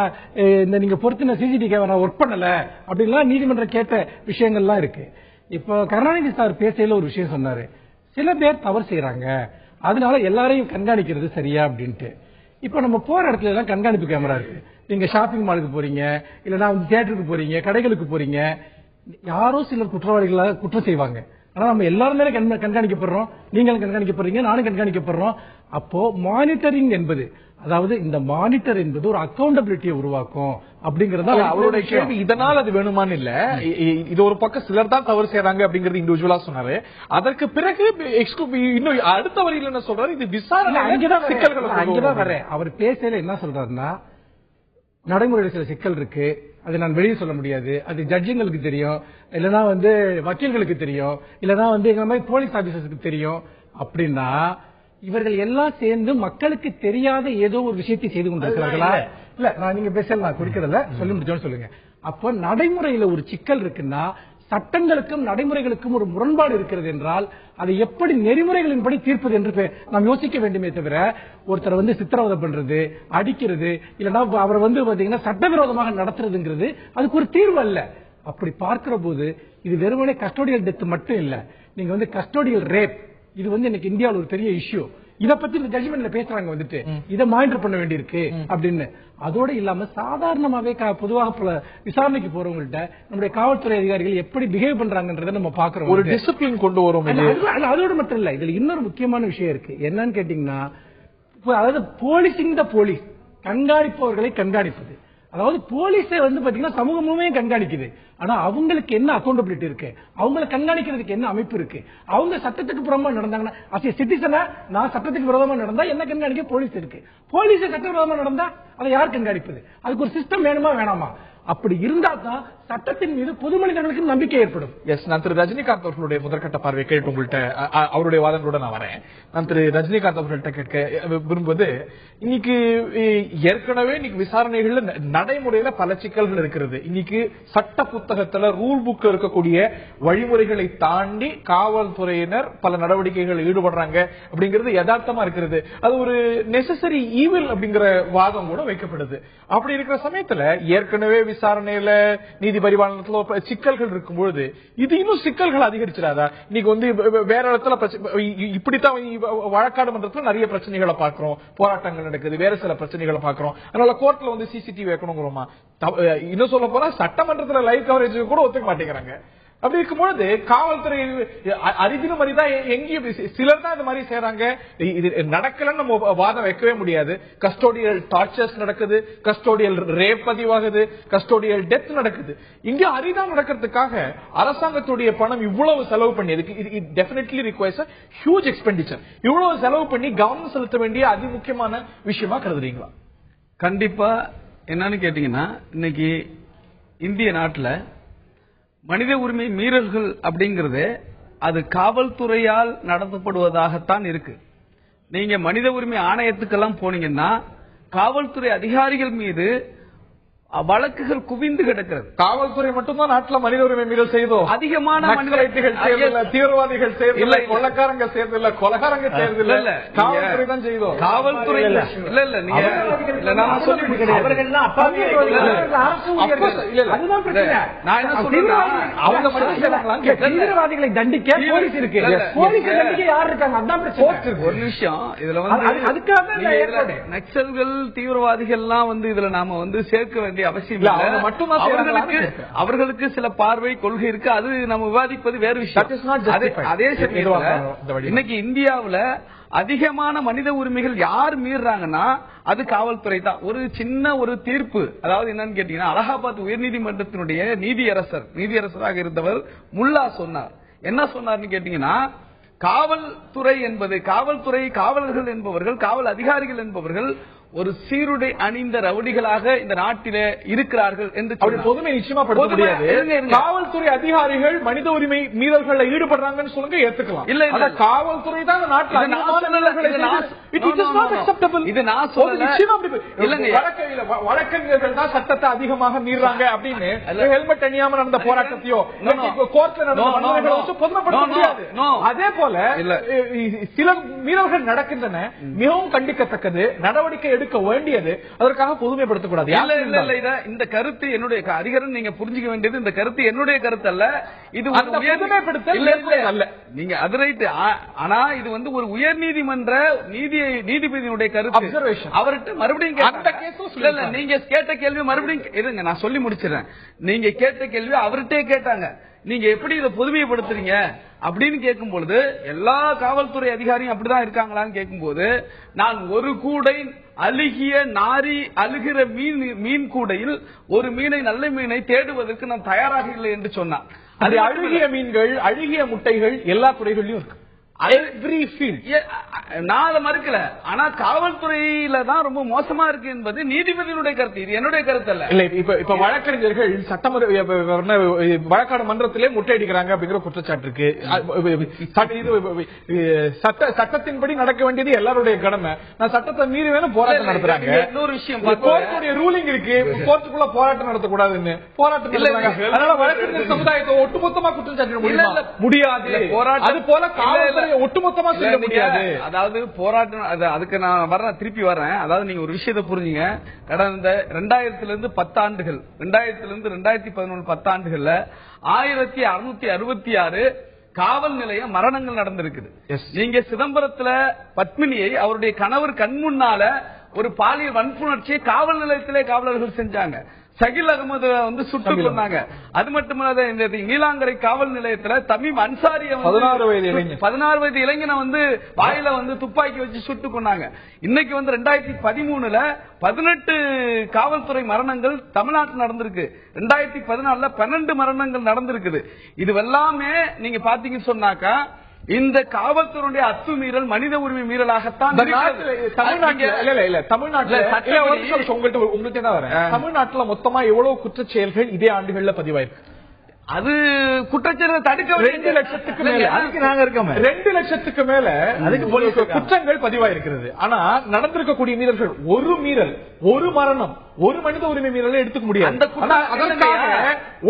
இந்த நீங்க பொருத்தின சிசிடிவி கேமரா ஒர்க் பண்ணல அப்படின்லாம் நீதிமன்றம் கேட்ட விஷயங்கள்லாம் இருக்கு. இப்போ கருணாநிதி சார் பேசையில ஒரு விஷயம் சொன்னாரு, சில பேர் தவறு செய்யறாங்க, அதனால எல்லாரையும் கண்காணிக்கிறது சரியா அப்படின்ட்டு. இப்ப நம்ம போற இடத்துல எல்லாம் கண்காணிப்பு கேமரா இருக்கு. நீங்க ஷாப்பிங் மாலுக்கு போறீங்க, இல்லன்னா தியேட்டருக்கு போறீங்க, கடைகளுக்கு போறீங்க, யாரோ சிலர் குற்றவாளிகளா குற்றம் செய்வாங்க. ஆனா நம்ம எல்லாருமே கண்காணிக்கப்படுறோம். நீங்களும் கண்காணிக்கப்படுறீங்க, நானும் கண்காணிக்கப்படுறோம். அப்போ மானிட்டரிங் என்பது, அதாவது இந்த மானிட்டர் என்பது ஒரு அக்கௌண்டபிலிட்டியை உருவாக்கும் அப்படிங்கறது அவருடைய கேள்வி. இதனால் அது வேணுமான்னு இல்ல, இது ஒரு பக்கம் சிலர் தான் தவறு செய்யறாங்க அப்படிங்கறது இண்டிவிஜுவலா சொன்னாரு. அதற்கு பிறகு இன்னும் அடுத்த வரியில் என்ன சொல்றாரு, இது விசாரணை அங்கதான் வர. அவர் பேசல என்ன சொல்றாருன்னா, நடைமுறையில் சில சிக்கல் இருக்கு, அதை நான் வெளியே சொல்ல முடியாது, அது ஜட்ஜுங்களுக்கு தெரியும், இல்லனா வந்து வக்கீல்களுக்கு தெரியும், இல்லனா வந்து எங்க மாதிரி போலீஸ் ஆபீசர்ஸ்க்கு தெரியும். அப்படின்னா இவர்கள் எல்லாம் சேர்ந்து மக்களுக்கு தெரியாத ஏதோ ஒரு விஷயத்தை செய்து கொண்டிருக்கிறார்களா? இல்ல, நான் நீங்க பேசல, நான் குறிக்கிறத சொல்லி முடிச்சோன்னு சொல்லுங்க. அப்ப நடைமுறையில ஒரு சிக்கல் இருக்குன்னா, சட்டங்களுக்கும் நடைமுறைகளுக்கும் ஒரு முரண்பாடு இருக்கிறது என்றால் அதை எப்படி நெறிமுறைகளின்படி தீர்ப்பது என்று நாம் யோசிக்க வேண்டுமே தவிர, ஒருத்தர் வந்து சித்திரவதை பண்றது, அடிக்கிறது, இல்லனா அவரை வந்து பாத்தீங்கன்னா சட்டவிரோதமாக நடத்துறதுங்கிறது அதுக்கு ஒரு தீர்வு அல்ல. அப்படி பார்க்கிற போது இது வெறுமனே கஸ்டோடியல் டெத் மட்டும் இல்ல, நீங்க வந்து கஸ்டோடியல் ரேப், இது வந்து எனக்கு இந்தியாவில் ஒரு பெரிய இஷ்யூ. இத பத்தி இந்த ஜட்ஜ்மெண்ட்ல பேசுறாங்க, வந்துட்டு இதை மானிட்டர் பண்ண வேண்டியிருக்கு அப்படின்னு. அதோட இல்லாம சாதாரணமாவே பொதுவாக விசாரணைக்கு போறவங்கள்ட்ட நம்முடைய காவல்துறை அதிகாரிகள் எப்படி பிஹேவ் பண்றாங்கன்றத நம்ம பாக்குறோம். ஒரு டிசிப்ளின் கொண்டு வரும். அதோட மட்டும் இல்ல, இதுல இன்னொரு முக்கியமான விஷயம் இருக்கு. என்னன்னு கேட்டீங்கன்னா, அதாவது போலீசிங் த போலீஸ், கண்காணிப்பவர்களை கண்காணிப்பது. அதாவது போலீஸை வந்து பாத்தீங்கன்னா சமூகமுமே கண்காணிக்குது. ஆனா அவங்களுக்கு என்ன அக்கௌண்டபிலிட்டி இருக்கு, அவங்களை கண்காணிக்கிறதுக்கு என்ன அமைப்பு இருக்கு? அவங்க சட்டத்துக்கு புறமா நடந்தாங்கன்னா, அஸ் எ சிட்டிசனா நான் சட்டத்துக்கு விரோதமா நடந்தா என்ன கண்காணிக்க போலீஸ் இருக்கு. போலீஸ் சட்டவிரோதமா நடந்தா அதை யார் கண்காணிப்பது? அதுக்கு ஒரு சிஸ்டம் வேணுமா வேணாமா? அப்படி இருந்தா தான் சட்டத்தின் மீது பொது மனிதர்களுக்கு நம்பிக்கை ஏற்படும். எஸ், நான் திரு ரஜினிகாந்த் அவர்களுடைய முதற்கட்ட பார்வை கேட்டு உங்கள்கிட்ட அவருடைய வாதங்களோட நான் வரேன். நான் திரு ரஜினிகாந்த் அவர்கள்ட்ட கேட்க விரும்புவது, இன்னைக்கு ஏற்கனவே இன்னைக்கு விசாரணைகள்ல நடைமுறையில பல சிக்கல்கள் இருக்கிறது. இன்னைக்கு சட்ட புத்தகத்துல ரூல் புக் இருக்கக்கூடிய வழிமுறைகளை தாண்டி காவல்துறையினர் பல நடவடிக்கைகள் ஈடுபடுறாங்க அப்படிங்கிறது யதார்த்தமா இருக்கிறது. அது ஒரு நெசசரி ஈவில் அப்படிங்கிற வாதம் கூட வைக்கப்படுது. அப்படி இருக்கிற சமயத்துல ஏற்கனவே விசாரணையில நீதி பரிபாலனத்துல சிக்கல்கள் இருக்கும்பொழுது இது இன்னும் சிக்கல்கள் அதிகரிச்சிடாதா? இன்னைக்கு வந்து வேற இடத்துல இப்படித்தான் வழக்காடு மன்றத்துல நிறைய பிரச்சனைகளை பார்க்கிறோம், போராட்டங்கள் நடக்குது, வேற சில பிரச்சனைகளை பார்க்கிறோம். அதனால கோர்ட்ல வந்து சிசிடிவி வைக்கணுங்கிறோமா? இன்னும் சொல்ல போனா சட்டமன்றத்துல லைவ் கவரேஜ் கூட ஒத்துக்க மாட்டேங்கிறாங்க. அப்படி இருக்கும்பொழுது காவல்துறை அரிதிலும் அரிதா எங்கேயும் சிலர் தான் இந்த மாதிரி செய்யறாங்க. இது நடக்கலன்னு நம்ம வாதம் வைக்கவே முடியாது. கஸ்டோடியல் டார்ச்சர்ஸ் நடக்குது, கஸ்டோடியல் ரேப் பதிவாகுது, கஸ்டோடியல் டெத் நடக்குது. இங்க அரிதா நடக்கிறதுக்காக அரசாங்கத்துடைய பணம் இவ்வளவு செலவு பண்ணி, it definitely requires a huge expenditure. இவ்வளவு செலவு பண்ணி கவனம் செலுத்த வேண்டிய அதி முக்கியமான விஷயமா கருதுறீங்களா? கண்டிப்பா. என்னன்னு கேட்டீங்கன்னா, இன்னைக்கு இந்திய நாட்டுல மனித உரிமை மீறல்கள் அப்படிங்கறது அது காவல்துறையால் நடத்தப்படுவதாகத்தான் இருக்கு. நீங்க மனித உரிமை ஆணையத்துக்கெல்லாம் போனீங்கன்னா காவல்துறை அதிகாரிகள் மீது வழக்குகள் குவிந்து கிடக்கிறது. காவல்துறை மட்டும்தான் நாட்டில் மனித உரிமை மீறல் செய்தோ? அதிகமான மனிதர்கள் செய்யறதில்ல, தீவிரவாதிகள் செய்யறதில்ல, கொள்ளக்காரங்க செய்யறதில்ல, கொலகாரங்க செய்யறதில்ல, காவல்துறை தான் செய்தோ. காவல்துறை இல்ல இல்ல நீங்க நான் சொல்லிட்டு நான் என்ன சொல்றேன், அவங்க தீவிரவாதிகளை தண்டிக்க போலீஸ் இருக்கு, போலீஸ் தண்டிக்க யார் இருக்காங்க? அதான் பிரச்சனை. ஒரு நிமிஷம், இதுல வந்து அதுக்காக நக்சல்கள் தீவிரவாதிகள்லாம் வந்து இதுல நாம வந்து சேர்க்க வேண்டிய அவசியம் இல்லை. அவர்களுக்கு சில பார்வை கொள்கை இருக்கு, அது நம்ம விவாதிப்பது வேறு விஷயம். அதே சமயத்தில் இன்னைக்கு இந்தியாவுல அதிகமான மனித உரிமைகள் யார் மீறாங்கன்னா அது காவல்துறை தான். ஒரு சின்ன ஒரு தீர்ப்பு, அதாவது என்னன்னு கேட்டீங்கன்னா, அலகாபாத் உயர்நீதிமன்றத்தினுடைய நீதியரசராக இருந்தவர் முல்லா சொன்னார். என்ன சொன்னார்னு கேட்டீங்கன்னா, காவல்துறை என்பது காவல்துறை காவலர்கள் என்பவர்கள், காவல் அதிகாரிகள் என்பவர்கள் ஒரு சீருடை அணிந்த ரவுடிகளாக இந்த நாட்டிலே இருக்கிறார்கள் என்று பொதுமை நிச்சயமா படுத்த முடியாது. காவல்துறை அதிகாரிகள் மனித உரிமை மீறல்களில் ஈடுபடுறாங்கன்னு சொல்லுங்க, ஏத்துக்கலாம். இல்ல காவல்துறை தான் நாட்டில் வழக்கறிஞர்கள் தான் சட்டத்தை அதிகமாக மீறாங்க அப்படின்னு ஹெல்மெட் அணியாம நடந்த போராட்டத்தையோ கோர்ட்ல நடந்த பொதுமைப்படுத்த முடியாது. அதே போல சில மீறல்கள் நடக்கின்றன, மிகவும் கண்டிக்கத்தக்கது, நடவடிக்கை எடுக்க வேண்டியது, அதற்காக பொதுமைப்படுத்தக்கூடாது. இந்த கருத்து என்னுடைய அதிகாரம், நீங்க புரிஞ்சுக்க வேண்டியது இந்த கருத்து என்னுடைய கருத்து அல்ல, இது பொதுமைப்படுத்தல் அல்ல. நீங்க அது ரைட். ஆனா இது வந்து ஒரு உயர் நீதிமன்ற நீதிபதியினுடைய கருத்து. அவர்கிட்ட மறுபடியும் நீங்க கேட்ட கேள்வி மறுபடியும் இருங்க, நான் சொல்லி முடிச்சிடறேன். நீங்க கேட்ட கேள்வி அவர்கிட்டே கேட்டாங்க, நீங்க எப்படி இதை பொதுமைப்படுத்துறீங்க அப்படின்னு கேட்கும் பொழுது எல்லா காவல்துறை அதிகாரியும் அப்படிதான் இருக்காங்களான்னு கேட்கும்போது, நான் ஒரு கூடை அழுகிய நாரி அழுகிற மீன் கூடையில் ஒரு மீனை, நல்ல மீனை தேடுவதற்கு நான் தயாராக இல்லை என்று சொன்னான். அது அழுகிய மீன்கள், அழுகிய முட்டைகள் எல்லா துறைகளிலும் இருக்கு. நான் அதை மறுக்கல, ஆனா காவல்துறையில தான் ரொம்ப மோசமா இருக்கு என்பது நீதிபதியினுடைய கருத்து, இது என்னுடைய கருத்து அல்ல. இல்ல இப்ப வழக்கறிஞர்கள் சட்டமன்ற வழக்காடு மன்றத்திலே முட்டையடிக்கிறாங்க அப்படிங்கிற குற்றச்சாட்டு இருக்கு. சட்டத்தின்படி நடக்க வேண்டியது எல்லாருடைய கடமை. நான் சட்டத்தை மீறி வேணும் போராட்டம் நடத்துறாங்க. இன்னொரு விஷயம், கோர்ட்டுடைய ரூலிங் இருக்கு, கோர்ட்டுக்குள்ள போராட்டம் நடத்தக்கூடாதுன்னு போராட்டம் நடத்துறாங்க. அதனால வழக்கறிஞர் சமுதாயத்தை ஒட்டுமொத்தமா குற்றம் சாட்ட முடியாது. அது போல காவல்துறை ஒட்டுமொத்தமா செய்ய முடியாது. அதாவது போராட்டம், அதுக்கு நான் வர்றேன், திருப்பி வர்றேன். அதாவது நீங்க ஒரு விஷயத்தை புரிஞ்சுங்க, கடந்த 2000 10 ஆண்டுகள், 2000 2011 10 ஆண்டுகள்ல 1666 காவல் நிலைய மரணங்கள் நடந்திருக்குது. நீங்க சிதம்பரத்துல பத்மினியை அவருடைய கணவர் கண் முன்னால ஒரு பாலியல் வன்புணர்ச்சியை காவல் நிலையத்திலே காவலர்கள் செஞ்சாங்க. ஷகில் அகமது வந்து சுட்டுக் கொண்டாங்க. அது மட்டுமல்ல, இந்த நீலாங்கரை காவல் நிலையத்துல தமீம் அன்சாரிய 16 வயது இளைஞனை வந்து வாயில வந்து துப்பாக்கி வச்சு சுட்டுக் கொண்டாங்க. இன்னைக்கு வந்து 2013 18 காவல்துறை மரணங்கள் தமிழ்நாட்டில் நடந்திருக்கு. 2014 12 மரணங்கள் நடந்திருக்குது. இது எல்லாமே நீங்க பாத்தீங்கன்னு சொன்னாக்கா இந்த காவல்துறையுடைய அத்துமீறல் மனித உரிமை மீறலாகத்தான் தமிழ்நாட்டில் மொத்தமா எவ்வளவு குற்றச் செயல்கள் இதே ஆண்டுகள்ல பதிவாயிருக்கு? அது குற்றச்செயல்களை தடுக்க 2 லட்சத்துக்கு மேல, அதுக்கு நாங்க இருக்கோம். 2 லட்சத்துக்கு மேல அதுக்கு குற்றங்கள் பதிவாயிருக்கிறது. ஆனா நடந்திருக்கக்கூடிய மீறல்கள், ஒரு மீறல், ஒரு மரணம், ஒரு மனித உரிமை மீறலை எடுத்துக்க முடியாது.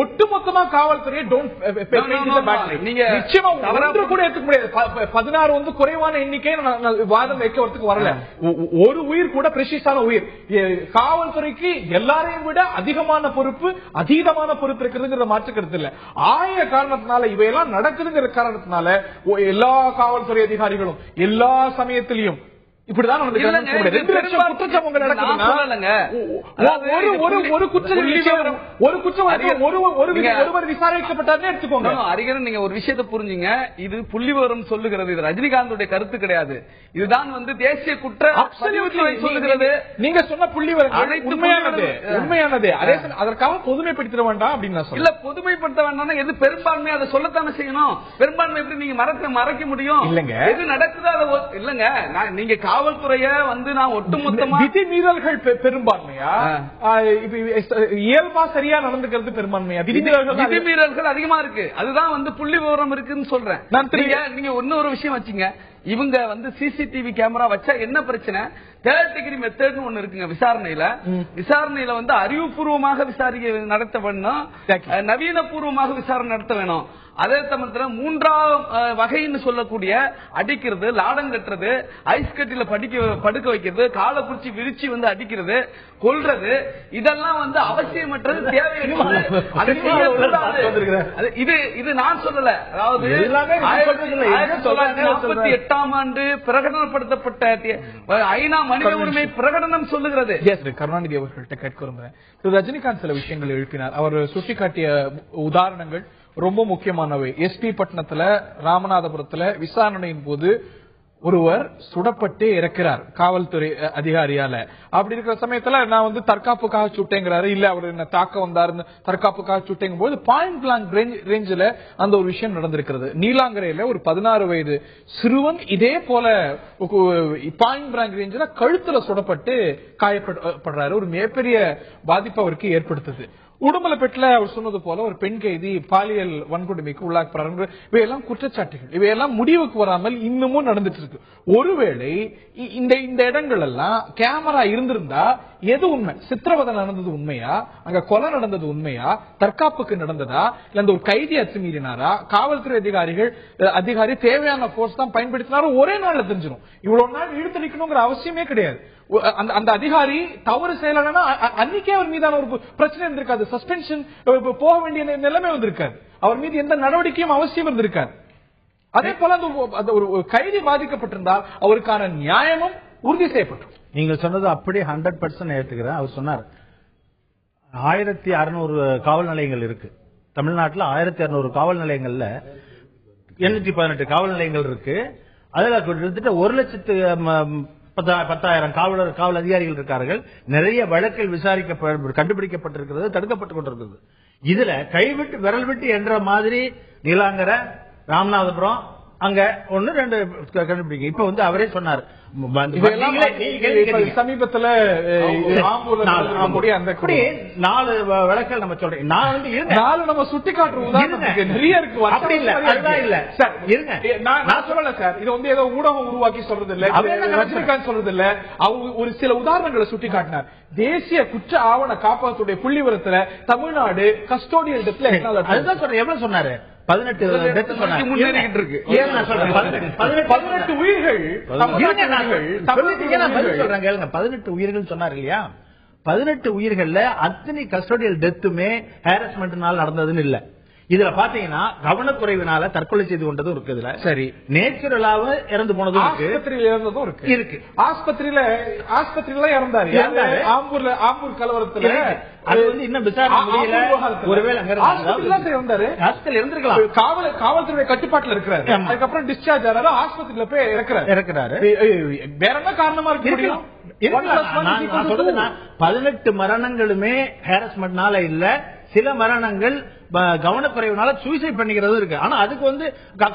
ஒட்டுமொத்தமா காவல்துறையை நிச்சயமா கூட எடுத்துக்க முடியாது. 16 வந்து குறைவான எண்ணிக்கை வாதம் வைக்கிறதுக்கு வரல. ஒரு உயிர் கூட பிரஷியஸான உயிர். காவல்துறைக்கு எல்லாரையும் விட அதிகமான பொறுப்பு, அதீதமான பொறுப்பு இருக்கிறதுங்கிற மாற்றுக்கிறது இல்ல. ஆய காரணத்தினால இவையெல்லாம் நடக்குதுங்கிற காரணத்தினால எல்லா காவல்துறை அதிகாரிகளும் எல்லா சமயத்திலையும் இப்படிதான் ஒரு விசாரிக்கப்பட்டாருன்னு எடுத்துக்கோங்க. அறிஞர், நீங்க ஒரு விஷயத்தை புரிஞ்சுங்க, இது புள்ளிவிவரம் சொல்லுகிறது, இது ரஜினிகாந்துடைய கருத்து கிடையாது. இதுதான் வந்து தேசிய குற்ற சொல்லுகிறது. நீங்க சொன்ன புள்ளிவிவரம் உண்மையானது. அதற்காக பொதுமைப்படுத்த வேண்டாம் அப்படின்னு நான் சொல்ல. பொதுமைப்படுத்த வேண்டாம், எது பெரும்பான்மை அதை சொல்லத்தானே செய்யணும். பெரும்பான்மை எப்படி நீங்க மறைக்க முடியும்? இல்லங்க, எது நடக்குதோ இல்லங்க. நீங்க காவல்துறைய வந்து நான் ஒட்டுமொத்தமா விதிமீறல்கள் பெரும்பான்மையா, இயல்பா சரியா நடந்துக்கிறது பெரும்பான்மையா? விதிமீறல்கள் அதிகமா இருக்கு, அதுதான் வந்து புள்ளி விவரம் இருக்குன்னு சொல்றேன். நீங்க இன்னொரு விஷயம் வச்சுங்க, இவங்க வந்து சிசிடிவி கேமரா வச்சா என்ன பிரச்சனை? தேர்ட் டிகிரி மெத்தட்னு ஒண்ணு இருக்குங்க விசாரணையில வந்து அறிவுபூர்வமாக விசாரிக்க நடத்த வேணும், நவீனபூர்வமாக விசாரணை நடத்த வேணும். அதே சமயத்துல 3ஆம் வகைன்னு சொல்லக்கூடிய அடிக்கிறது, லாடம் கட்டுறது, ஐஸ் கட்டில படுக்க வைக்கிறது, காலை பிடிச்சி விரிச்சு வந்து அடிக்கிறது, கொல்றது, இதெல்லாம் வந்து அவசியமற்றது, தேவையில்லை. இது நான் சொல்லல. அதாவது 1948ஆம் ஆண்டு பிரகடனப்படுத்தப்பட்ட ஐநா மனித உரிமை பிரகடனம் சொல்லுகிறது. கருணாநிதி அவர்கள்ட்ட கேட்க விரும்புறேன். ரஜினிகாந்த் சில விஷயங்கள் எழுப்பினார். அவர் சுட்டிக்காட்டிய உதாரணங்கள் ரொம்ப முக்கியமானவை. எஸ்பி பட்டணத்துல, ராமநாதபுரத்துல விசாரணையின் போது ஒருவர் சுடப்பட்டு இறக்கிறார் காவல்துறை அதிகாரியால. அப்படி இருக்கிற சமயத்துல நான் வந்து தற்காப்புக்காக சுட்டேங்கிறாரு, இல்ல அவர் என்ன தாக்க வந்தாருன்னு தற்காப்புக்காக சுட்டேங்கும் போது பாயிண்ட் பிளாங்க் ரேஞ்சில அந்த ஒரு விஷயம் நடந்திருக்கிறது. நீலாங்கரையில ஒரு 16 வயது சிறுவன் இதே போல பாயிண்ட் பிளாங்க் ரேஞ்சில கழுத்துல சுடப்பட்டு காயப்படுறாரு. ஒரு மிகப்பெரிய பாதிப்பு அவருக்கு ஏற்படுத்துது. உடுமலைப்பேட்டில் அவர் சொன்னது போல ஒரு பெண் கைதி பாலியல் வன்கொடுமைக்கு உள்ளாக்கப்படுறாங்க. இவையெல்லாம் குற்றச்சாட்டுகள், இவையெல்லாம் முடிவுக்கு வராமல் இன்னமும் நடந்துட்டு இருக்கு. ஒருவேளை இந்த இடங்கள் எல்லாம் கேமரா இருந்திருந்தா எது உண்மை? சித்திரவதை நடந்தது உண்மையா, அங்க கொலை நடந்தது உண்மையா, தற்காப்புக்கு நடந்ததா, இல்ல அந்த ஒரு கைதி அத்துமீறினாரா, காவல்துறை அதிகாரி தேவையான போர்ஸ் தான் பயன்படுத்தினாரோ ஒரே நாள்ல தெரிஞ்சிடும். இவ்வளவு நாள் இழுத்தடிக்கணுங்கிற அவசியமே கிடையாது. அந்த அதிகாரி தவறு செய்யலன்னா அன்னைக்கே அவர் மீதான ஒரு பிரச்சனை இருந்திருக்காது, சஸ்பென்ஷன் போக வேண்டிய நிலைமை வந்திருக்காது, அவர் மீது எந்த நடவடிக்கையும் அவசியம் இருந்திருக்காது. அதே போல அந்த ஒரு கைதி பாதிக்கப்பட்டிருந்தால் அவருக்கான நியாயமும் உறுதி செய்யப்பட்டது. நீங்க சொன்னது அப்படியே 100% ஏற்றுக்கிறேன். அவர் சொன்னார் 1600 காவல் நிலையங்கள் இருக்கு தமிழ்நாட்டில். 1600 காவல் நிலையங்கள்ல 818 காவல் நிலையங்கள் இருக்கு. அதுல கிட்டத்தட்ட 1,10,000 காவல் அதிகாரிகள் இருக்கார்கள். நிறைய வழக்கில் கண்டுபிடிக்கப்பட்டிருக்கிறது, தடுக்கப்பட்டுக் கொண்டிருக்கிறது. இதுல கைவிட்டு விரல் விட்டு என்ற மாதிரி நீலாங்கரை, ராமநாதபுரம் அங்க 1-2 கண்டுபிடிக்க. இப்ப வந்து அவரே சொன்னார் சமீபத்துல 4 வழக்கல் நம்ம சொல்றேன். நான் வந்து 4 நம்ம சுட்டி காட்டுறோம், நிறைய இருக்கு. அப்படி இல்ல, அதுதான் இல்ல சார். இருங்க, நான் சொல்லல சார். இது வந்து ஏதோ ஊடகம் உருவாக்கி சொல்றது இல்ல, ரஜினிகாந்த் சொல்றது இல்ல. அவங்க ஒரு சில உதாரணங்களை சுட்டி காட்டினார். தேசிய குற்ற ஆவண காப்பகத்துடைய புள்ளிவிவரத்துல தமிழ்நாடு கஸ்டோடியல் டெத்ல அதுதான் சொல்றேன். எவ்வளவு சொன்னாரு? 18 முன்னேறிக்கிட்டு இருக்கு. 18 உயிர்கள் 18 உயிர்கள் சொன்னார் இல்லையா? 18 உயிர்கள்ல அத்தனை கஸ்டோடியல் டெத்துமே ஹாரஸ்மெண்ட்னால நடந்ததுன்னு இல்ல. இதுல பாத்தீங்கன்னா கவனக்குறைவினால தற்கொலை செய்து கொண்டதும் இருக்கு. இதுல சரி, நேச்சுரலாக இறந்து போனதும் இருக்கு, ஆஸ்பத்திரியில இறந்ததும் இருக்கு. ஆஸ்பத்திரியில இறந்தாரு ஆம்பூர் கலவரத்துல. அது வந்து இன்னும் விசாரணை முடியல. ஒருவேளை இருந்திருக்கலாம். காவல்துறை கட்டுப்பாட்டுல இருக்கிறாரு. அதுக்கப்புறம் டிஸ்சார்ஜ் ஆறாரு, ஆஸ்பத்திரியில போய் இறக்குறாரு. வேற என்ன காரணமா இருக்கு? 18 மரணங்களுமே ஹாரஸ்மெண்ட்னால இல்ல. சில மரணங்கள் கவனக்குறைவுனால சூசைட் பண்ணிக்கிறது இருக்கு. ஆனா அதுக்கு வந்து